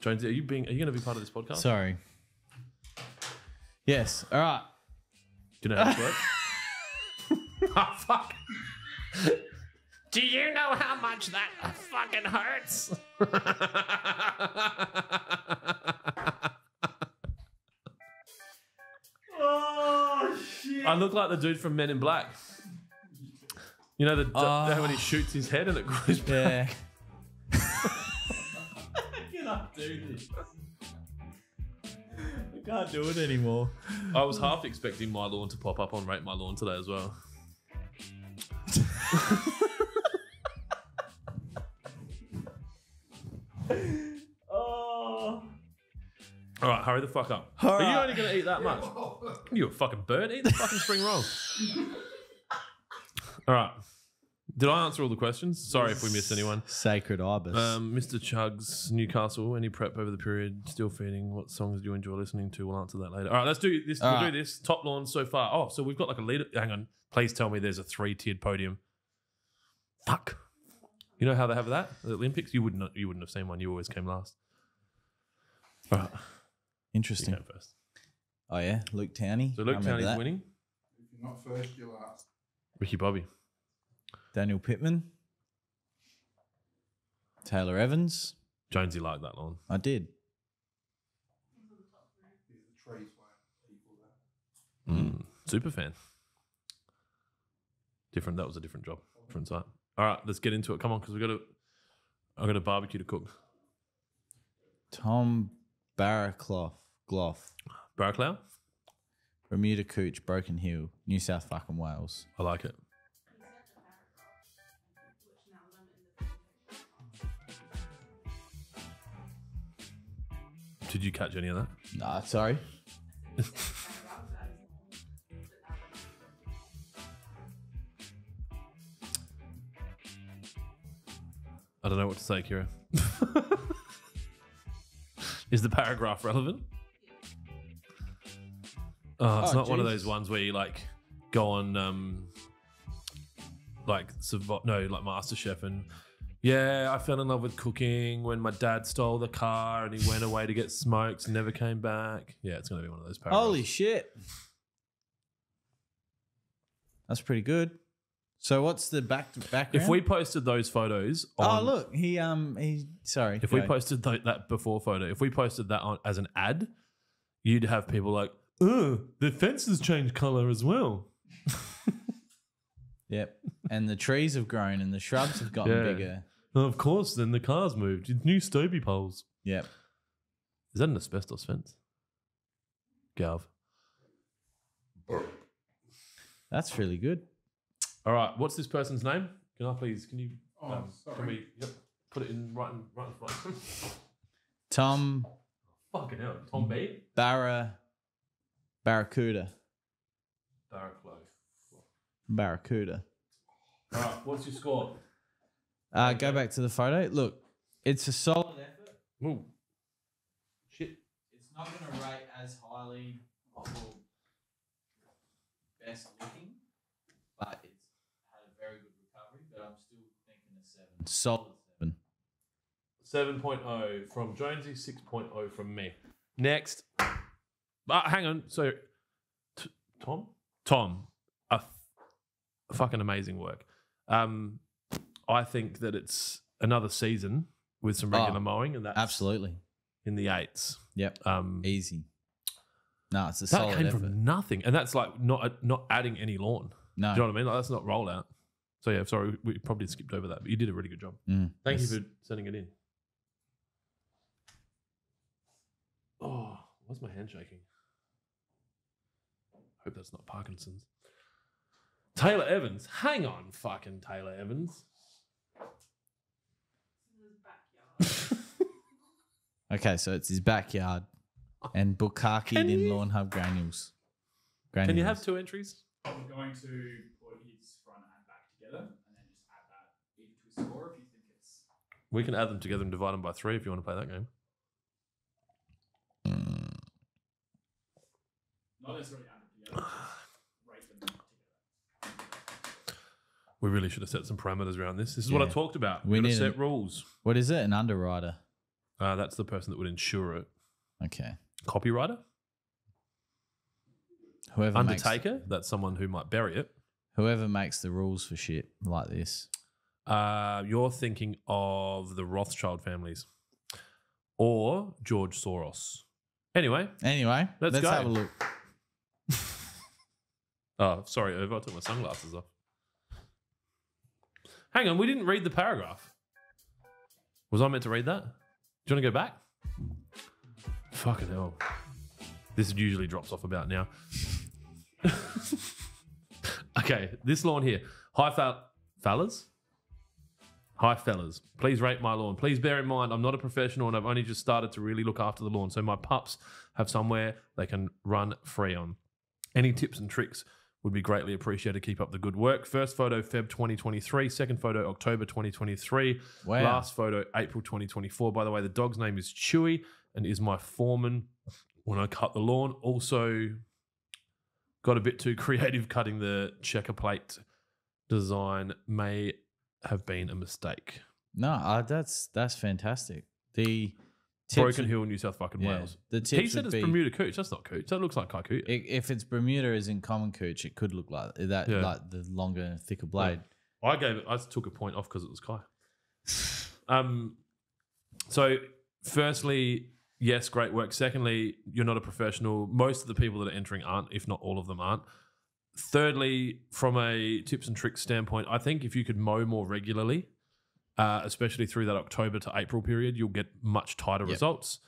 Jonesy, are you going to be part of this podcast? Sorry. Yes. All right. Do you know how this works? Oh, fuck. Do you know how much that fucking hurts? Oh, shit. I look like the dude from Men in Black. You know when he shoots his head and it goes back? Yeah. Get can't do this. I can't do it anymore. I was half expecting my lawn to pop up on Rate My Lawn today as well. Oh. All right, hurry the fuck up. All Are you right. only going to eat that much? You a fucking bird. Eat the fucking spring roll. All right. Did I answer all the questions? Sorry if we missed anyone. Sacred Ibis. Mr. Chugs, Newcastle, any prep over the period? Still feeding? What songs do you enjoy listening to? We'll answer that later. All right, let's do this. We'll do this. Top lawn so far. Oh, so we've got like a leader. Hang on. Please tell me there's a 3-tiered podium. Fuck. You know how they have that at the Olympics? You wouldn't have seen one. You always came last. All right. Interesting. You came first. Oh, yeah. Luke Towney. So Luke Towney's winning. If you're not first, you're last. Ricky Bobby. Daniel Pittman. Taylor Evans. Jonesy liked that lawn. I did. The trees weren't equal there. Super fan. Different. That was a different job. Different site. All right, let's get into it. Come on, because I've got a barbecue to cook. Tom Barraclough. Barraclough? Bermuda Cooch, Broken Hill, New South fucking Wales. I like it. Did you catch any of that? Nah, sorry. I don't know what to say, Kira. Is the paragraph relevant? Oh, it's not one of those ones where you like go on like MasterChef and yeah, I fell in love with cooking when my dad stole the car and he went away to get smokes and never came back. Yeah, it's going to be one of those paragraphs. Holy shit. That's pretty good. So what's the background? If we posted those photos on... Oh, look. He sorry. If we posted that before photo, if we posted that on as an ad, you'd have people like, oh, the fence has changed colour as well. Yep. And the trees have grown and the shrubs have gotten bigger. Well, of course, then the car's moved. It's new Stobie poles. Yep. Is that an asbestos fence? Gav. That's really good. All right, what's this person's name? Can you Sorry. can we put it in right in front? Tom Fucking hell, Tom B. Barracuda. Barracuda. All right, what's your score? Go back to the photo. Look, it's a solid effort. Ooh. Shit. It's not going to rate as highly for best looking, but it's had a very good recovery. But I'm still thinking a 7. Solid 7. 7.0 from Jonesy, 6.0 from me. Next. Hang on. So, Tom, fucking amazing work. I think that it's another season with some regular mowing, and that's Absolutely. in the 8s. Yep. Easy. No, it's a That solid came effort. from nothing, and that's like not adding any lawn. No. Do you know what I mean? Like, that's not rollout. So yeah, sorry, we probably skipped over that, but you did a really good job. Thank you for sending it in. Oh, why's my hand shaking? Hope that's not Parkinson's. Taylor Evans. Hang on, fucking Taylor Evans. Okay, so it's his backyard and Bukkakied in Lawnhub granules. Can you have 2 entries? I'm going to put his front and back together and then just add that either to a score if you think it's... We can add them together and divide them by 3 if you want to play that game. Not necessarily add them together, just rate them together. We really should have set some parameters around this. This is what I talked about. We We're going need to set rules. What is it? An underwriter. That's the person that would insure it. Okay. Copywriter? Whoever Undertaker? That's someone who might bury it. Whoever makes the rules for shit like this. You're thinking of the Rothschild families or George Soros. Anyway, Let's go. have a look. Oh, sorry, Irv, I took my sunglasses off. Hang on, we didn't read the paragraph. Was I meant to read that? Do you want to go back? Fucking hell. This usually drops off about now. Okay, this lawn here. Hi, fellas. Hi, fellas. Please rate my lawn. Please bear in mind, I'm not a professional and I've only just started to really look after the lawn. So my pups have somewhere they can run free on. Any tips and tricks would be greatly appreciated. Keep up the good work. First photo, Feb 2023. Second photo, October 2023. Wow. Last photo, April 2024. By the way, the dog's name is Chewy and is my foreman when I cut the lawn. Also got a bit too creative cutting the checker plate design. May have been a mistake. No, that's fantastic. The tips Broken Hill, New South fucking Wales. The He tips said would it's be, Bermuda Cooch. That's not Cooch. That looks like Kaiku. if it's Bermuda as in common cooch, it could look like that, Yeah. like the longer, thicker blade. I took a point off because it was Kai. So firstly, yes, great work. Secondly, you're not a professional. Most of the people that are entering aren't, if not all of them aren't. Thirdly, from a tips and tricks standpoint, I think if you could mow more regularly, especially through that October to April period, you'll get much tighter results.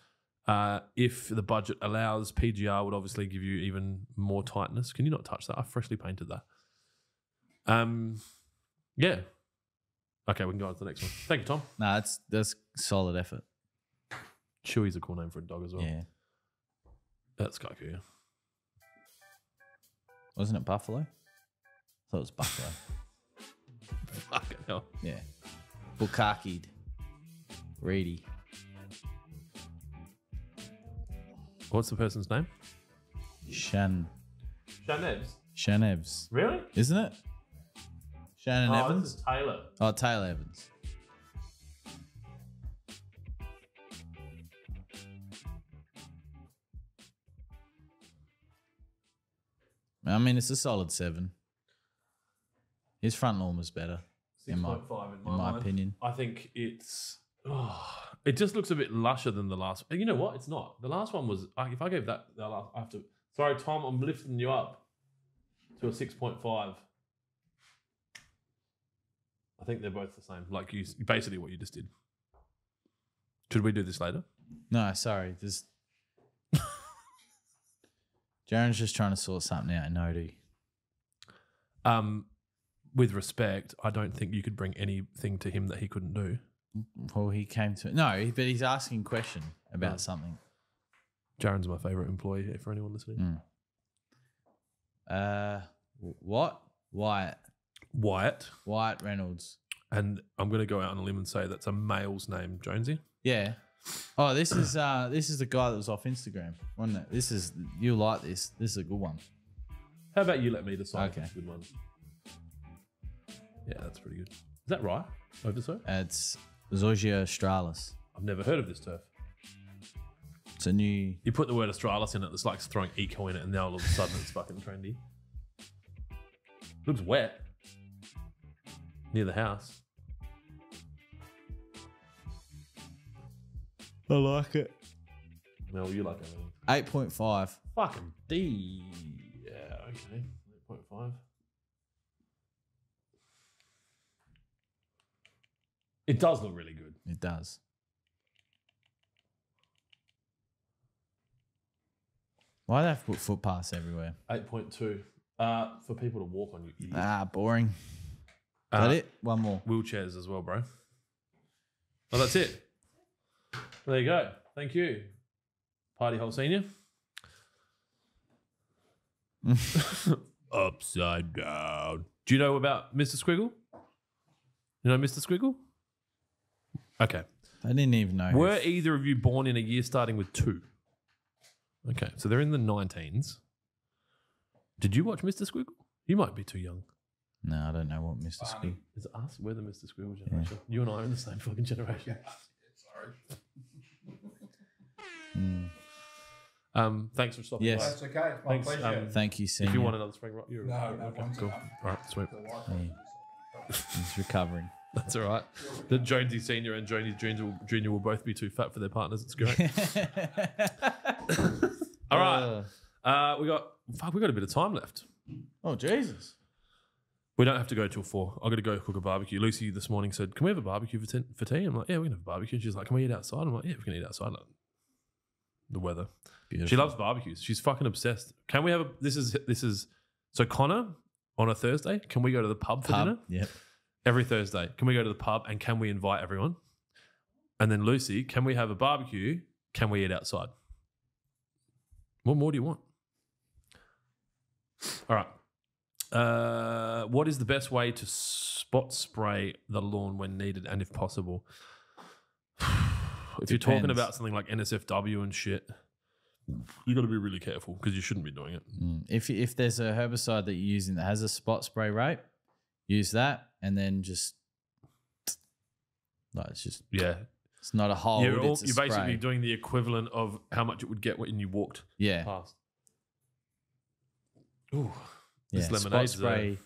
If the budget allows, PGR would obviously give you even more tightness. Can you not touch that? I freshly painted that. Yeah. Okay, we can go on to the next one. Thank you, Tom. No, that's solid effort. Chewy's a cool name for a dog as well. Yeah. That's Kaiku. Wasn't it Buffalo? I thought it was Buffalo. Fucking hell. Yeah. Bukaki'd. Reedy. What's the person's name? Shanebs. Shanebs. Really? Isn't it? Shannon Evans? This is Taylor. Oh, Taylor Evans. I mean, it's a solid 7. His front lawn was better, in my 6.5 in my opinion. I think it's... it just looks a bit lusher than the last... You know what? It's not. The last one was... If I gave that... I have to... Sorry, Tom, I'm lifting you up to a 6.5. I think they're both the same. Like you, basically what you just did. Should we do this later? No, sorry. There's Jaren's just trying to sort something out in OD. With respect, I don't think you could bring anything to him that he couldn't do. Well, he came to no, but he's asking a question about something. Jaren's my favourite employee here for anyone listening. What? Wyatt Reynolds. And I'm going to go out on a limb and say that's a male's name, Jonesy. Yeah. Oh, this is the guy that was off Instagram, wasn't it? This is you like this. This is a good one. How about you let me decide? Okay. If it's a good one. Yeah, that's pretty good. Is that right? Over so? It's Zogia australis. I've never heard of this turf. It's a new. You put the word australis in it, it's like throwing eco in it, and now all of a sudden it's fucking trendy. Looks wet. Near the house. I like it. Mel, you like everything. 8.5. Fucking D. Yeah, okay. 8.5. It does look really good. It does. Why do they have to put footpaths everywhere? 8.2. For people to walk on, you idiot. Boring. Is that it? One more. Wheelchairs as well, bro. Well, that's it. There you go. Thank you, Party Hole Senior. Upside down. Do you know about Mr. Squiggle? You know Mr. Squiggle? Okay. I didn't even know. Were either of you born in a year starting with 2? Okay, so they're in the 19s. Did you watch Mr. Squiggle? You might be too young. No, I don't know what Mr. Squiggle. It's us. We're the Mr. Squiggle generation. You and I are in the same fucking generation. Sorry. Thanks for stopping Yes. by. That's okay. It's my Thanks, pleasure. Thank you, Senior. If you want another spring rock, you're No, okay, one's cool. enough. All right, sweet. The wife- He's recovering. That's all right. The Jonesy Senior and Jonesy Junior will both be too fat for their partners. It's great. All right. We got a bit of time left. Oh, Jesus. We don't have to go till 4. I've got to go cook a barbecue. Lucy this morning said, "Can we have a barbecue for tea?" I'm like, "Yeah, we can have a barbecue." She's like, "Can we eat outside?" I'm like, "Yeah, we can eat outside." Like, the weather. Beautiful. She loves barbecues. She's fucking obsessed. Can we have this is so Connor on a Thursday, can we go to the pub for dinner? Yep. Every Thursday. Can we go to the pub and can we invite everyone? And then Lucy, can we have a barbecue? Can we eat outside? What more do you want? All right. What is the best way to spot spray the lawn when needed and if possible? If you're talking Depends. about something like NSFW and shit, you got to be really careful because you shouldn't be doing it. If there's a herbicide that you're using that has a spot spray rate, use that and then just it's just it's not a hold. You're It's a spray. basically doing the equivalent of how much it would get when you walked past. Ooh, this Spot lemonade's spray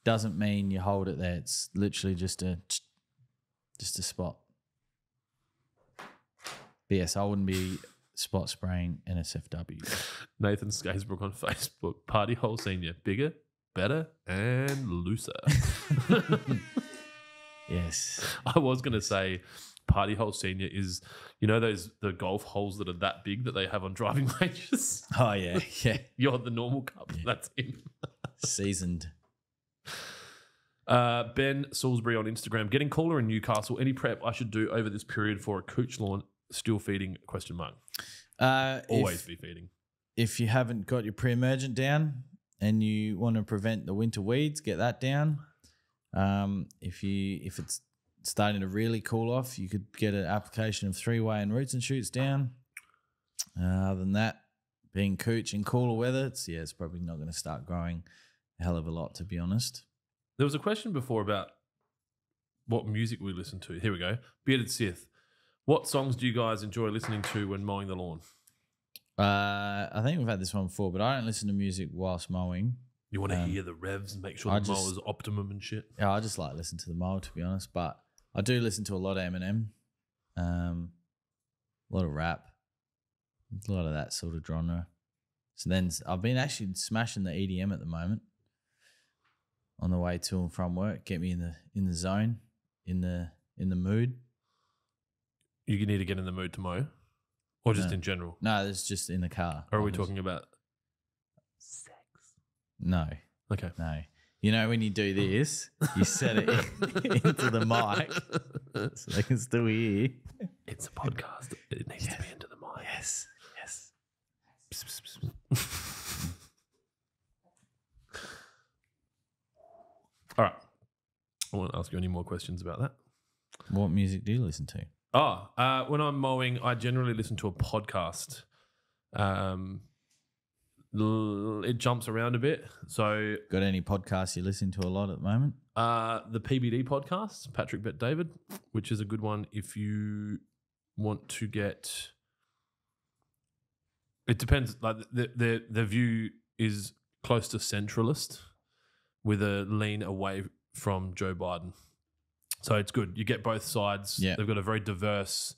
doesn't mean you hold it there. It's literally just a spot. But yes, I wouldn't be spot spraying NSFW. Nathan Scasebrook on Facebook. Party hole senior. Bigger, better, and looser. Yes. I was going to say party hole senior is, you know, the golf holes that are that big that they have on driving ranges? Oh, yeah. Yeah. You're the normal cup. Yeah. That's him. Seasoned. Ben Salisbury on Instagram. Getting cooler in Newcastle. Any prep I should do over this period for a cooch lawn? Still feeding? ? Always be feeding. If you haven't got your pre-emergent down and you want to prevent the winter weeds, get that down. If it's starting to really cool off, you could get an application of 3-way and roots and shoots down. Other than that, being cooch in cooler weather, it's probably not going to start growing a hell of a lot, to be honest. There was a question before about what music we listen to. Here we go. Bearded Sith. What songs do you guys enjoy listening to when mowing the lawn? I think we've had this one before, but I don't listen to music whilst mowing. You want to hear the revs and make sure the mower's optimum and shit? Yeah, I just like to listen to the mower, to be honest. But I do listen to a lot of Eminem, a lot of rap, a lot of that sort of genre. So then I've been actually smashing the EDM at the moment on the way to and from work. Get me in the zone, in the mood. You need to get in the mood to mow? Or just in general? No, it's just in the car. Or are we talking about sex? No. Okay. No. You know when you do this, you set it into the mic so they can still hear. It's a podcast. It needs to be into the mic. Yes. All right. I won't ask you any more questions about that. What music do you listen to? When I'm mowing, I generally listen to a podcast. It jumps around a bit. So, got any podcasts you listen to a lot at the moment? The PBD podcast, Patrick Bet David, which is a good one if you want to get. It depends. Like the view is close to centralist, with a lean away from Joe Biden. So it's good. You get both sides. Yeah. They've got a very diverse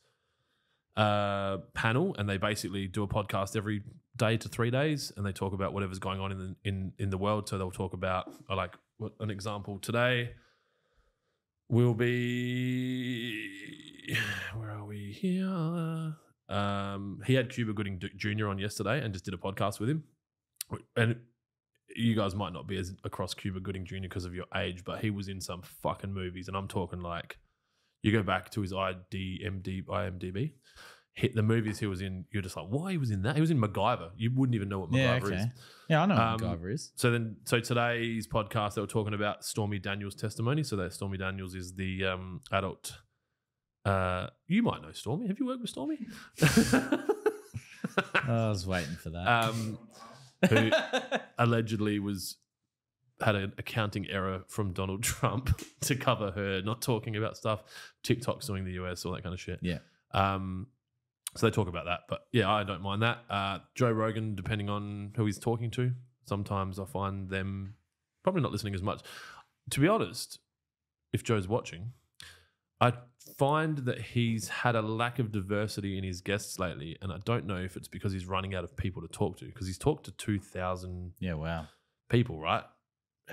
panel, and they basically do a podcast every day to 3 days, and they talk about whatever's going on in the world. So they'll talk about, like, what an example today will be. Where are we here? He had Cuba Gooding Jr. on yesterday and just did a podcast with him, and you guys might not be as across Cuba Gooding Jr. because of your age, but he was in some fucking movies, and I'm talking like, you go back to his IMDb, hit the movies he was in, you're just like, why he was in that? He was in MacGyver. You wouldn't even know what MacGyver is. Yeah, I know what MacGyver is. So today's podcast, they were talking about Stormy Daniels' testimony. So that Stormy Daniels is the adult. You might know Stormy. Have you worked with Stormy? I was waiting for that. Who allegedly had an accounting error from Donald Trump to cover her not talking about stuff, TikTok suing the US, all that kind of shit. Yeah. So they talk about that. But yeah, I don't mind that. Joe Rogan, depending on who he's talking to, sometimes I find them probably not listening as much. To be honest, if Joe's watching, I find that he's had a lack of diversity in his guests lately, and I don't know if it's because he's running out of people to talk to, because he's talked to 2,000 people, right?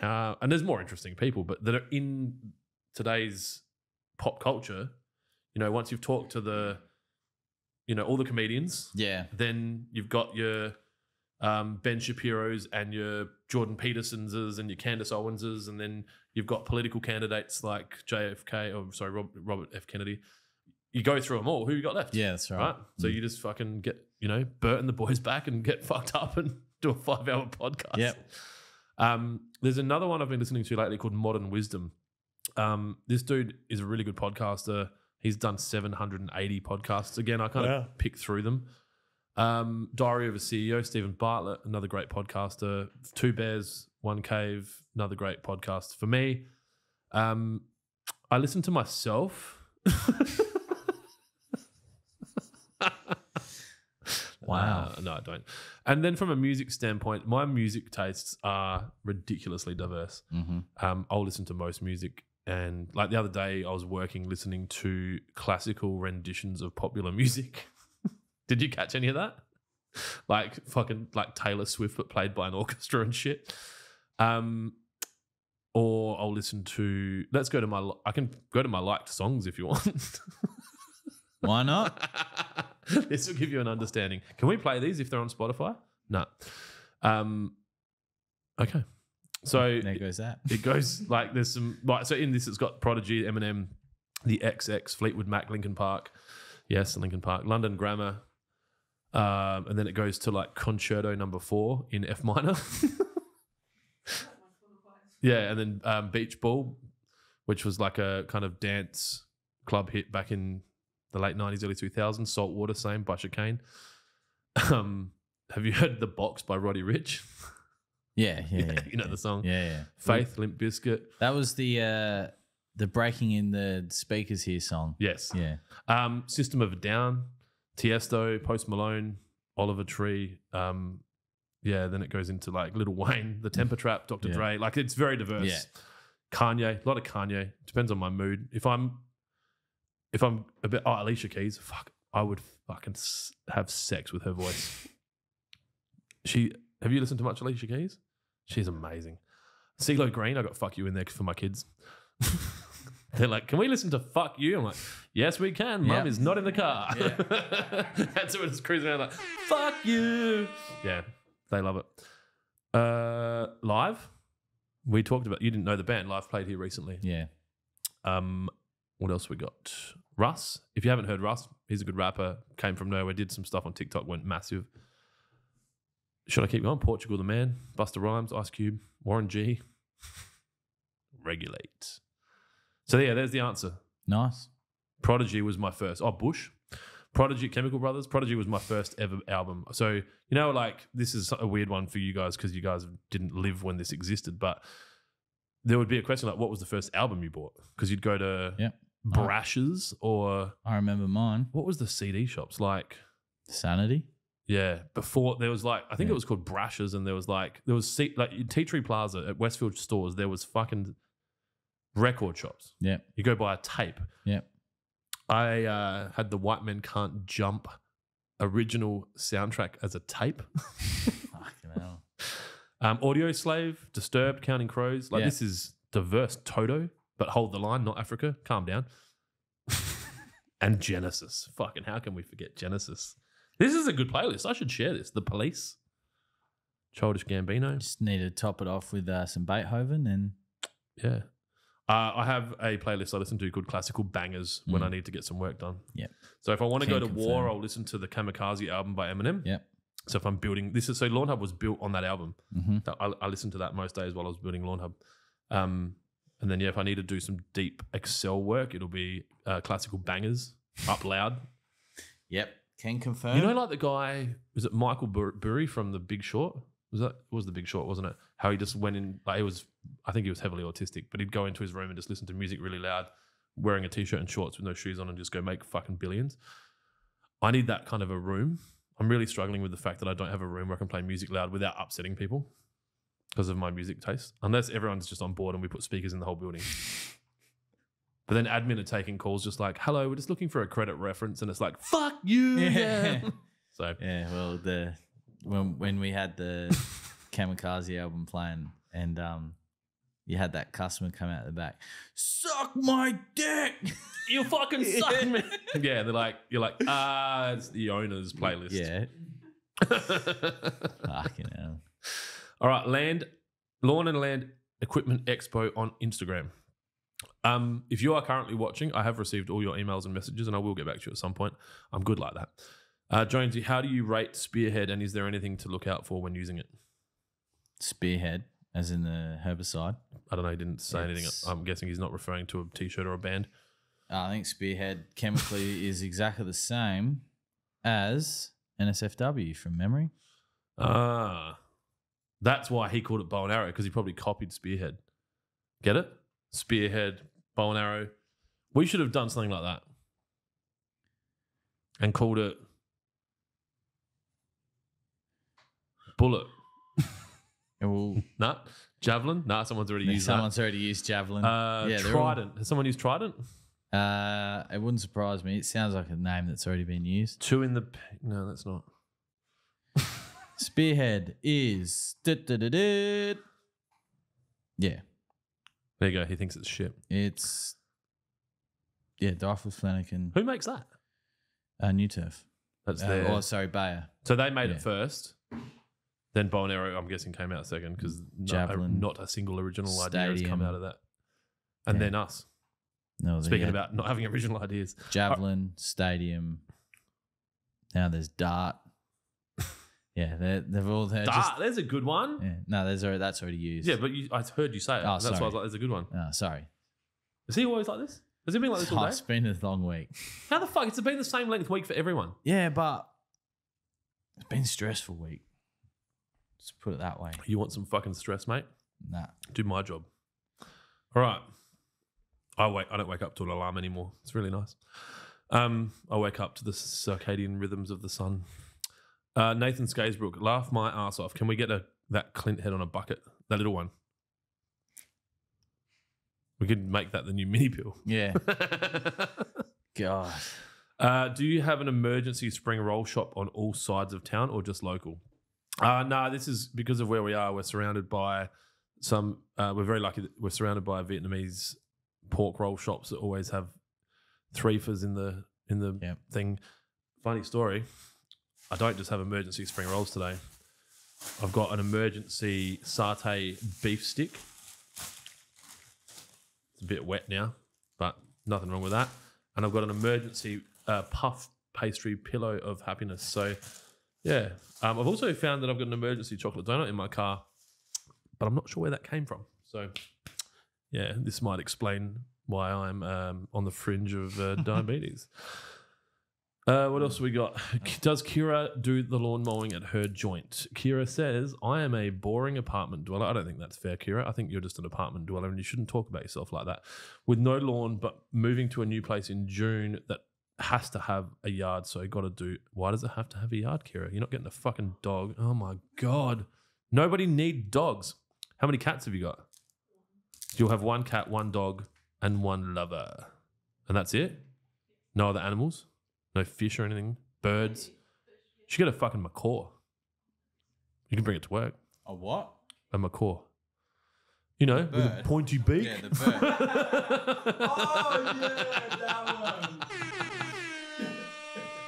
And there's more interesting people, but that are in today's pop culture. You know, once you've talked to the all the comedians. Yeah. Then you've got your Ben Shapiro's and your Jordan Peterson's and your Candace Owens's, and then you've got political candidates like Robert F. Kennedy. You go through them all. Who you got left? Yeah, that's right. So you just fucking get, Bert and the boys back and get fucked up and do a 5-hour podcast. Yep. There's another one I've been listening to lately called Modern Wisdom. This dude is a really good podcaster. He's done 780 podcasts. Again, I kind of pick through them. Diary of a CEO, Stephen Bartlett, another great podcaster. Two Bears, One Cave, another great podcast. For me, I listen to myself. Wow. No, I don't. And then from a music standpoint, my music tastes are ridiculously diverse. Mm-hmm. I'll listen to most music. And like the other day, I was working listening to classical renditions of popular music. Did you catch any of that? Like fucking like Taylor Swift, but played by an orchestra and shit. Or I'll listen to. I can go to my liked songs if you want. Why not? This will give you an understanding. Can we play these if they're on Spotify? No. Okay. So there goes that. It goes like there's some like so in this it's got Prodigy, Eminem, the XX, Fleetwood Mac, Linkin Park. Yes, Linkin Park, London Grammar. And then it goes to like Concerto No. 4 in F minor. Yeah, and then Beach Ball, which was like a kind of dance club hit back in the late 90s, early 2000s. Saltwater, same, by Chicane. Have you heard The Box by Roddy Ricch? Yeah. You know the song? Yeah. Faith, Limp Bizkit. That was the breaking in the speakers here song. Yes. Yeah. System of a Down, Tiesto, Post Malone, Oliver Tree. Then it goes into like Lil Wayne, The Temper Trap, Dr. Dre. Like it's very diverse. Yeah. Kanye, a lot of Kanye. Depends on my mood. If I'm a bit Alicia Keys, I would fucking have sex with her voice. Have you listened to much Alicia Keys? She's amazing. CeeLo Green, I got Fuck You in there for my kids. They're like, can we listen to Fuck You? I'm like, yes, we can. Mum is not in the car. Yeah. That's what it's cruising around like, fuck you. Yeah, they love it. Live, we talked about, you didn't know the band. Live played here recently. Yeah. What else we got? Russ. If you haven't heard Russ, he's a good rapper. Came from nowhere, did some stuff on TikTok, went massive. Should I keep going? Portugal the Man, Busta Rhymes, Ice Cube, Warren G. Regulate. So yeah, there's the answer. Nice. Prodigy was my first. Oh, Bush. Prodigy, Chemical Brothers. Prodigy was my first ever album. So, like this is a weird one for you guys because you guys didn't live when this existed, but there would be a question like, what was the first album you bought? Because you'd go to Brash's or... I remember mine. What was the CD shops like? Sanity. Yeah, before there was like, I think it was called Brash's, and there was Tea Tree Plaza at Westfield stores, there was fucking record shops. Yeah. You go buy a tape. Yeah. I had the White Men Can't Jump original soundtrack as a tape. Fucking hell. Audio Slave, Disturbed, Counting Crows. Like this is diverse. Toto, but Hold the Line, not Africa. Calm down. And Genesis. Fucking how can we forget Genesis? This is a good playlist. I should share this. The Police, Childish Gambino. Just need to top it off with some Beethoven and... Yeah. I have a playlist I listen to called Classical Bangers when I need to get some work done. Yeah. So if I want to go to war, I'll listen to the Kamikaze album by Eminem. Yeah. So if I'm building... So Lawnhub was built on that album. Mm-hmm. I listened to that most days while I was building Lawnhub. And then, if I need to do some deep Excel work, it'll be Classical Bangers, up loud. Yep. Can confirm. Like the guy, was it Michael Burry from The Big Short? It was The Big Short, wasn't it? How he just went in, I think he was heavily autistic, but he'd go into his room and just listen to music really loud, wearing a t-shirt and shorts with no shoes on and just go make fucking billions. I need that kind of a room. I'm really struggling with the fact that I don't have a room where I can play music loud without upsetting people because of my music taste, unless everyone's just on board and we put speakers in the whole building. But then admin are taking calls just like, hello, we're just looking for a credit reference. And it's like, fuck you. Yeah. So yeah, well, when we had the Kamikaze album playing and you had that customer come out the back, suck my dick. You fucking suck me. Yeah, they're like, you're like, it's the owner's playlist. Yeah. Fucking hell. All right, Lawn and Land Equipment Expo on Instagram. If you are currently watching, I have received all your emails and messages, and I will get back to you at some point. I'm good like that. Jonesy, how do you rate Spearhead, and is there anything to look out for when using it? Spearhead, as in the herbicide. I don't know. He didn't say anything. I'm guessing he's not referring to a T-shirt or a band. I think Spearhead chemically is exactly the same as NSFW from memory. That's why he called it bow and arrow, because he probably copied Spearhead. Get it? Spearhead, bow and arrow. We should have done something like that and called it bullet. Nah, javelin. Nah, someone's already used that. Someone's already used javelin. Trident. Has someone used trident? It wouldn't surprise me. It sounds like a name that's already been used. Two in the... No, that's not. Spearhead is... Yeah. There you go. He thinks it's shit. It's... Yeah, Dreyfus Flanagan. Who makes that? New Turf. That's their... Bayer. So they made it first. Then bow and arrow, I'm guessing, came out second because not a single original idea has come out of that. And then us. No, Speaking about not having original ideas. Javelin, Stadium. Now there's Dart. Yeah, they've all... Dart, there's a good one. Yeah, no, that's already used. Yeah, but I heard you say it. That's why I was like, there's a good one. Oh, sorry. Is he always like this? Has he been like this all day? It's been a long week. How the fuck? It's been the same length week for everyone. Yeah, but it's been a stressful week. Let's put it that way. You want some fucking stress, mate? Nah. Do my job. All right. I don't wake up to an alarm anymore. It's really nice. I wake up to the circadian rhythms of the sun. Nathan Skaysbrook, laugh my ass off. Can we get that Clint head on a bucket? That little one. We could make that the new mini pill. Yeah. God. Do you have an emergency spring roll shop on all sides of town or just local? No, this is because of where we are. We're surrounded by we're very lucky that we're surrounded by Vietnamese pork roll shops that always have threefers in the thing. Funny story. I don't just have emergency spring rolls today. I've got an emergency satay beef stick. It's a bit wet now, but nothing wrong with that. And I've got an emergency puff pastry pillow of happiness. So, yeah. I've also found that I've got an emergency chocolate donut in my car, but I'm not sure where that came from. So, yeah, this might explain why I'm on the fringe of diabetes. What else have we got? Does Kira do the lawn mowing at her joint? Kira says, I am a boring apartment dweller. I don't think that's fair, Kira. I think you're just an apartment dweller and you shouldn't talk about yourself like that. With no lawn, but moving to a new place in June that has to have a yard, so got to do... Why does it have to have a yard, Kira? You're not getting a fucking dog. Oh, my God. Nobody need dogs. How many cats have you got? You'll have one cat, one dog, and one lover. And that's it? No other animals? No fish or anything? Birds? You should get a fucking macaw. You can bring it to work. A what? A macaw. You know, with a pointy beak. Yeah, the bird. Oh, yeah, that one.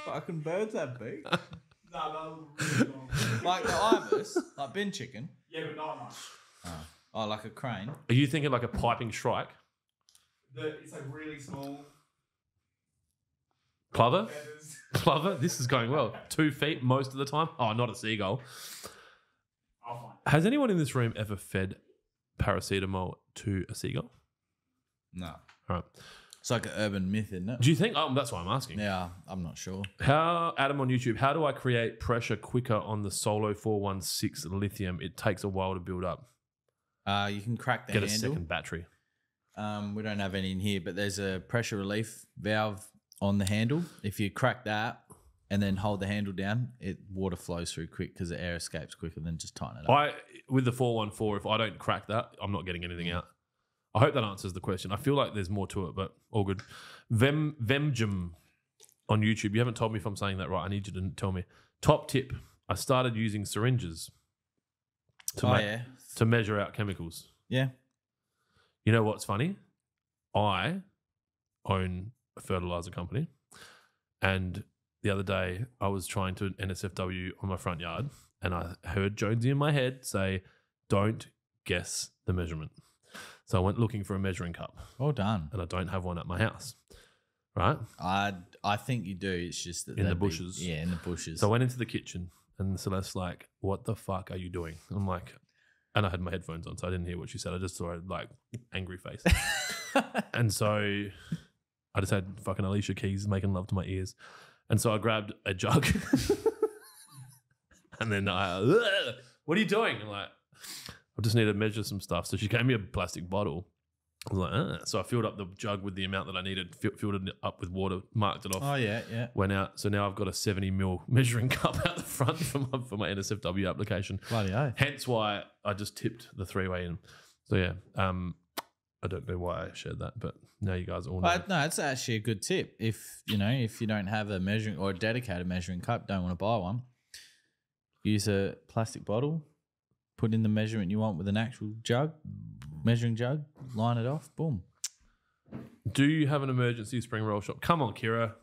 Fucking birds have beaks. No, that was really long. Like the ibis, like bin chicken. Yeah, but not much. Oh, like a crane. Are you thinking like a piping shrike? It's like really small. Plover? Feathers. Plover? This is going well. 2 feet most of the time. Oh, not a seagull. I'll find Has anyone in this room ever fed paracetamol to a seagull? No. All right. It's like an urban myth, isn't it? Do you think? Oh, that's why I'm asking. Yeah, I'm not sure. Adam on YouTube, how do I create pressure quicker on the Solo 416 lithium? It takes a while to build up. You can crack the Get handle. a second battery. We don't have any in here, but there's a pressure relief valve on the handle. If you crack that and then hold the handle down, water flows through quick because the air escapes quicker than just tighten it up. With the 414, if I don't crack that, I'm not getting anything out. I hope that answers the question. I feel like there's more to it, but all good. Vemjum on YouTube. You haven't told me if I'm saying that right. I need you to tell me. Top tip. I started using syringes to measure out chemicals. Yeah. You know what's funny? I own a fertilizer company, and the other day I was trying to NSFW on my front yard, and I heard Jonesy in my head say, "Don't guess the measurement." So I went looking for a measuring cup, Well done. and I don't have one at my house. Right? I think you do. It's just that In the that'd be- bushes. yeah, in the bushes. So I went into the kitchen, and Celeste's like, "What the fuck are you doing?" I'm like, and I had my headphones on, so I didn't hear what she said. I just saw a like angry face. And so I just had fucking Alicia Keys making love to my ears. And so I grabbed a jug. And then what are you doing? I'm like, I just need to measure some stuff. So she gave me a plastic bottle. I was like, So I filled up the jug with the amount that I needed, filled it up with water, marked it off. Oh yeah. Went out. So now I've got a 70 mil measuring cup out the front for my NSFW application. Bloody oath. Hence why I just tipped the 3-way in. So yeah, I don't know why I shared that, but now you guys all know. But no, it's actually a good tip. If you don't have a measuring or a dedicated measuring cup, don't want to buy one, use a plastic bottle, put in the measurement you want with an actual measuring jug, line it off, boom. Do you have an emergency spring roll shop? Come on, Kira.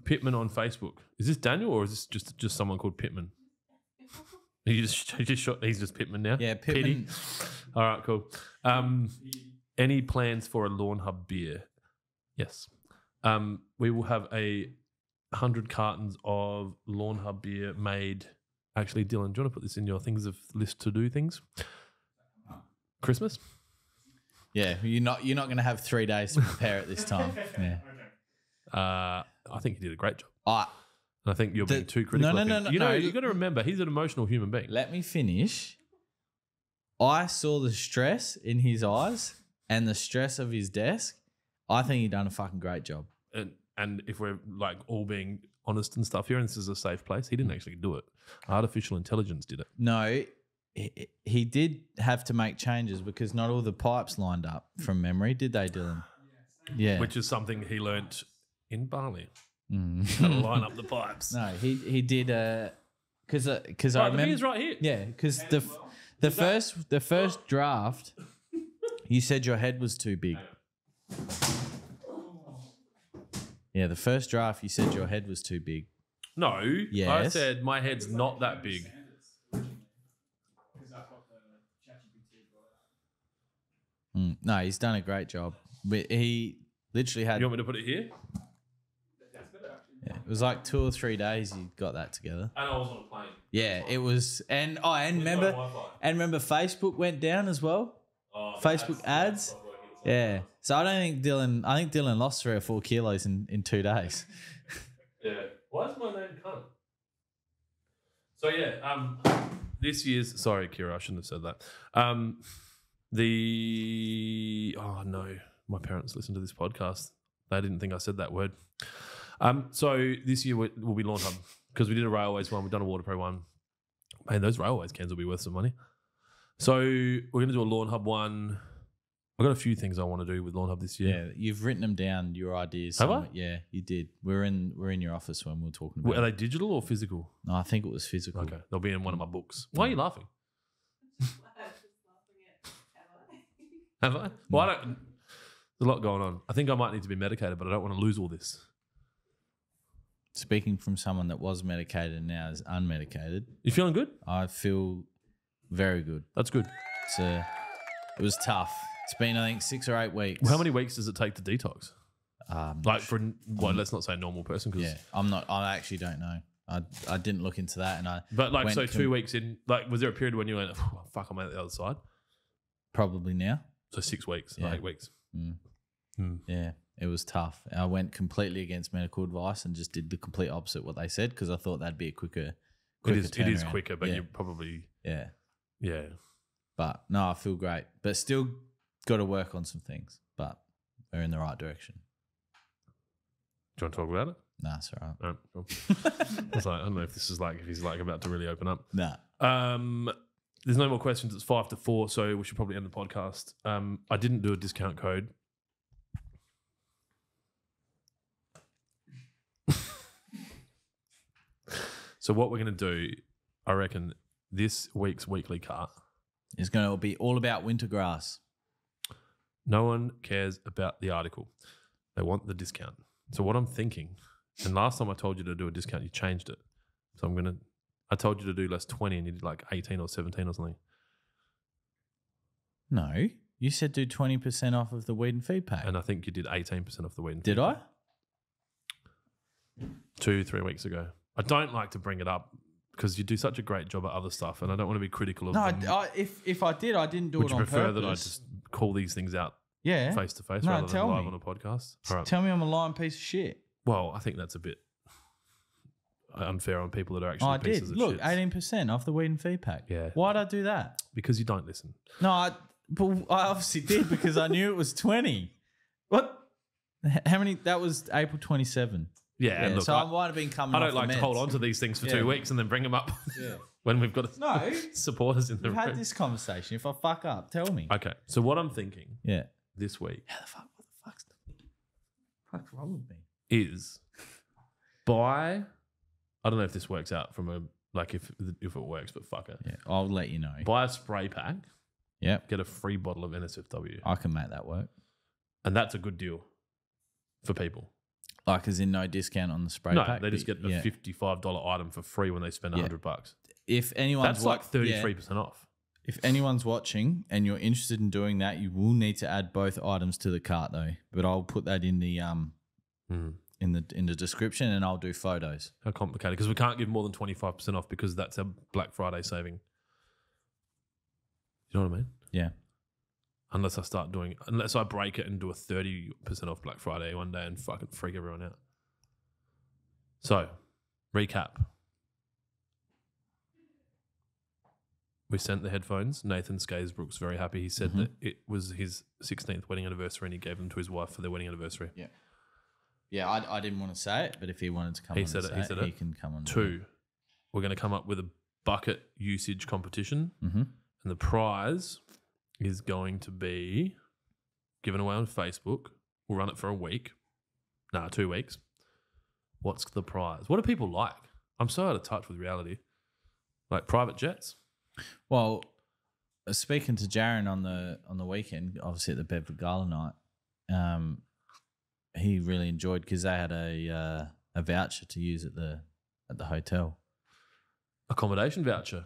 Pittman on Facebook. Is this Daniel or is this just someone called Pittman? He's just Pittman now. Yeah, Pittman. Pity. All right, cool. Any plans for a Lawnhub beer? Yes. We will have 100 cartons of Lawnhub beer made. Actually, Dylan, do you want to put this in your things of list to do things? Christmas? Yeah, you're not going to have 3 days to prepare it this time. Yeah. I think he did a great job. I And I think you're being too critical. No, of him. no. You got to remember, he's an emotional human being. Let me finish. I saw the stress in his eyes and the stress of his desk. I think he done a fucking great job. And if we're like all being honest and stuff here, and this is a safe place, he didn't actually do it. Artificial intelligence did it. No, he did have to make changes because not all the pipes lined up from memory, did they, Dylan? Yeah. Which is something he learnt in Bali. How to line up the pipes. No, he did because I The remember beer's right here. Yeah, because the first draft, you said your head was too big. Yeah, the first draft you said your head was too big. No, I Yes. said my head's not that big. No, he's done a great job. But he literally had You want me to put it here? it was like 2 or 3 days he got that together. And I was on a plane. Yeah, it was and remember Facebook went down as well. Oh, Facebook ads. Yeah. So I think Dylan lost 3 or 4 kilos in 2 days. Yeah. Why is my name cunt? So yeah, this year's sorry, Kira, I shouldn't have said that. Oh no, my parents listen to this podcast. They didn't think I said that word. So this year will be Lawnhub because we did a railways one, we've done a Waterpro one. Man, those railways cans will be worth some money. So we're going to do a Lawnhub one. I've got a few things I want to do with Lawnhub this year. Yeah, you've written them down, your ideas. Have I? somewhere. Yeah, you did. We're in your office when we were talking about Are it. they digital or physical? No, I think it was physical. Okay, they'll be in one of my books. Why are you laughing? Have I? Well, I don't. There's a lot going on. I think I might need to be medicated, but I don't want to lose all this. Speaking from someone that was medicated and now is unmedicated, You feeling good? I feel very good. That's good. It was tough. It's been, I think, 6 or 8 weeks. How many weeks does it take to detox? Like for let's not say a normal person, because Yeah, I actually don't know. I didn't look into that, and but like went so 2 weeks in, like was there a period when you went, oh, fuck, I'm at the other side? probably now. So 6 weeks, Yeah. 8 weeks. Yeah, it was tough. I went completely against medical advice and just did the complete opposite what they said because I thought that'd be a quicker It is turnaround. quicker, but yeah. you probably Yeah, yeah. but no, I feel great, but still got to work on some things. But we're in the right direction. Do you want to talk about it? Nah, it's all right. All right, cool. I was like, I don't know if this is like if he's like about to really open up. Nah. There's no more questions. It's 5-4, so we should probably end the podcast. I didn't do a discount code. So what we're going to do, I reckon, this week's weekly cart. It's going to be all about winter grass. No one cares about the article. They want the discount. So what I'm thinking, and last time I told you to do a discount, you changed it. So I told you to do less 20 and you did like 18 or 17 or something. No, you said do 20% off of the weed and feed pack. And I think you did 18% off the weed and Did feed I? pack 2-3 weeks ago. I don't like to bring it up because you do such a great job at other stuff and I don't want to be critical of No, them. if I did, I didn't do Would it you on prefer purpose. that I just call these things out yeah. face to face No, rather tell than live me. on a podcast? All right. Tell me I'm a lying piece of shit. Well, I think that's a bit unfair on people that are actually I pieces did. of Look, shits. 18% off the weed and feed pack. Yeah. Why'd I do that? Because you don't listen. No, but I obviously did because I knew it was 20. What? How many? That was April 27. Yeah, look, so I might have been coming I off don't like the to meds. hold on to these things for Yeah. 2 weeks and then bring them up Yeah. when we've got No. supporters in the We've room. had this conversation. If I fuck up, tell me. Okay, so what I'm thinking Yeah. this week How the fuck? What the fuck's wrong with me? is buy. I don't know if this works out from a like if it works, but fuck it. Yeah, I'll let you know. Buy a spray pack, Yep. get a free bottle of NSFW, I can make that work. and that's a good deal for people. Like, as in no discount on the spray No, pack? they just get a Yeah. $55 item for free when they spend Yeah. $100. If anyone's That's like 33% off. If anyone's watching and you're interested in doing that, you will need to add both items to the cart though. But I'll put that in the in the description and I'll do photos. How complicated? Because we can't give more than 25% off because that's a Black Friday saving. You know what I mean? Yeah. Unless I break it and do a 30% off Black Friday one day and fucking freak everyone out. So, recap. We sent the headphones. Nathan Skaysbrook's very happy. He said that it was his 16th wedding anniversary and he gave them to his wife for their wedding anniversary. Yeah. Yeah, I didn't want to say it, but if he wanted to come on and say it, he can come on. 2, we're going to come up with a bucket usage competition. Mm-hmm. And the prize is going to be given away on Facebook. We'll run it for a week. 2 weeks. What's the prize? What do people like? I'm so out of touch with reality. Like private jets? Well, speaking to Jaron on the weekend, obviously at the Bedford Gala night, he really enjoyed because they had a voucher to use at the hotel. Accommodation voucher.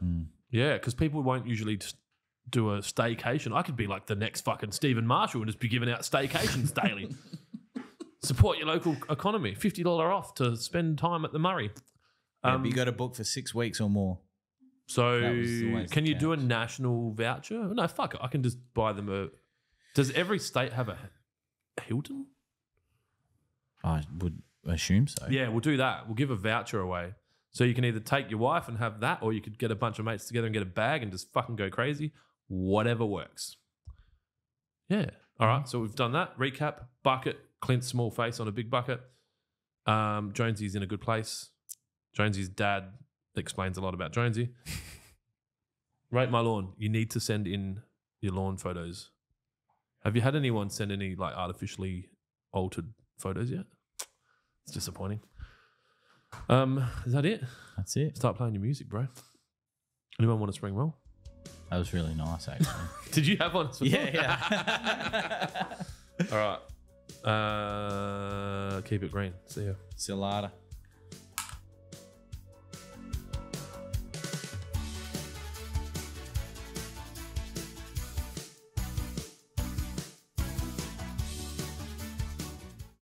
Yeah, because people won't usually just do a staycation. I could be like the next fucking Stephen Marshall and just be giving out staycations daily. Support your local economy. $50 off to spend time at the Murray. But you got to book for 6 weeks or more. So That was the waste can of you do a cash. national voucher? No, fuck it. I can just buy them a... Does every state have a Hilton? I would assume so. Yeah, we'll do that. We'll give a voucher away. So you can either take your wife and have that, or you could get a bunch of mates together and get a bag and just fucking go crazy. Whatever works. Yeah. All right. So we've done that. Recap. Bucket. Clint's small face on a big bucket. Jonesy's in a good place. Jonesy's dad explains a lot about Jonesy. Rate my lawn. You need to send in your lawn photos. Have you had anyone send any like artificially altered photos yet? It's disappointing. Is that it? That's it. Start playing your music, bro. Anyone want a spring roll? That was really nice, actually. Did you have one? yeah. All right. Keep it green. See ya. See you later.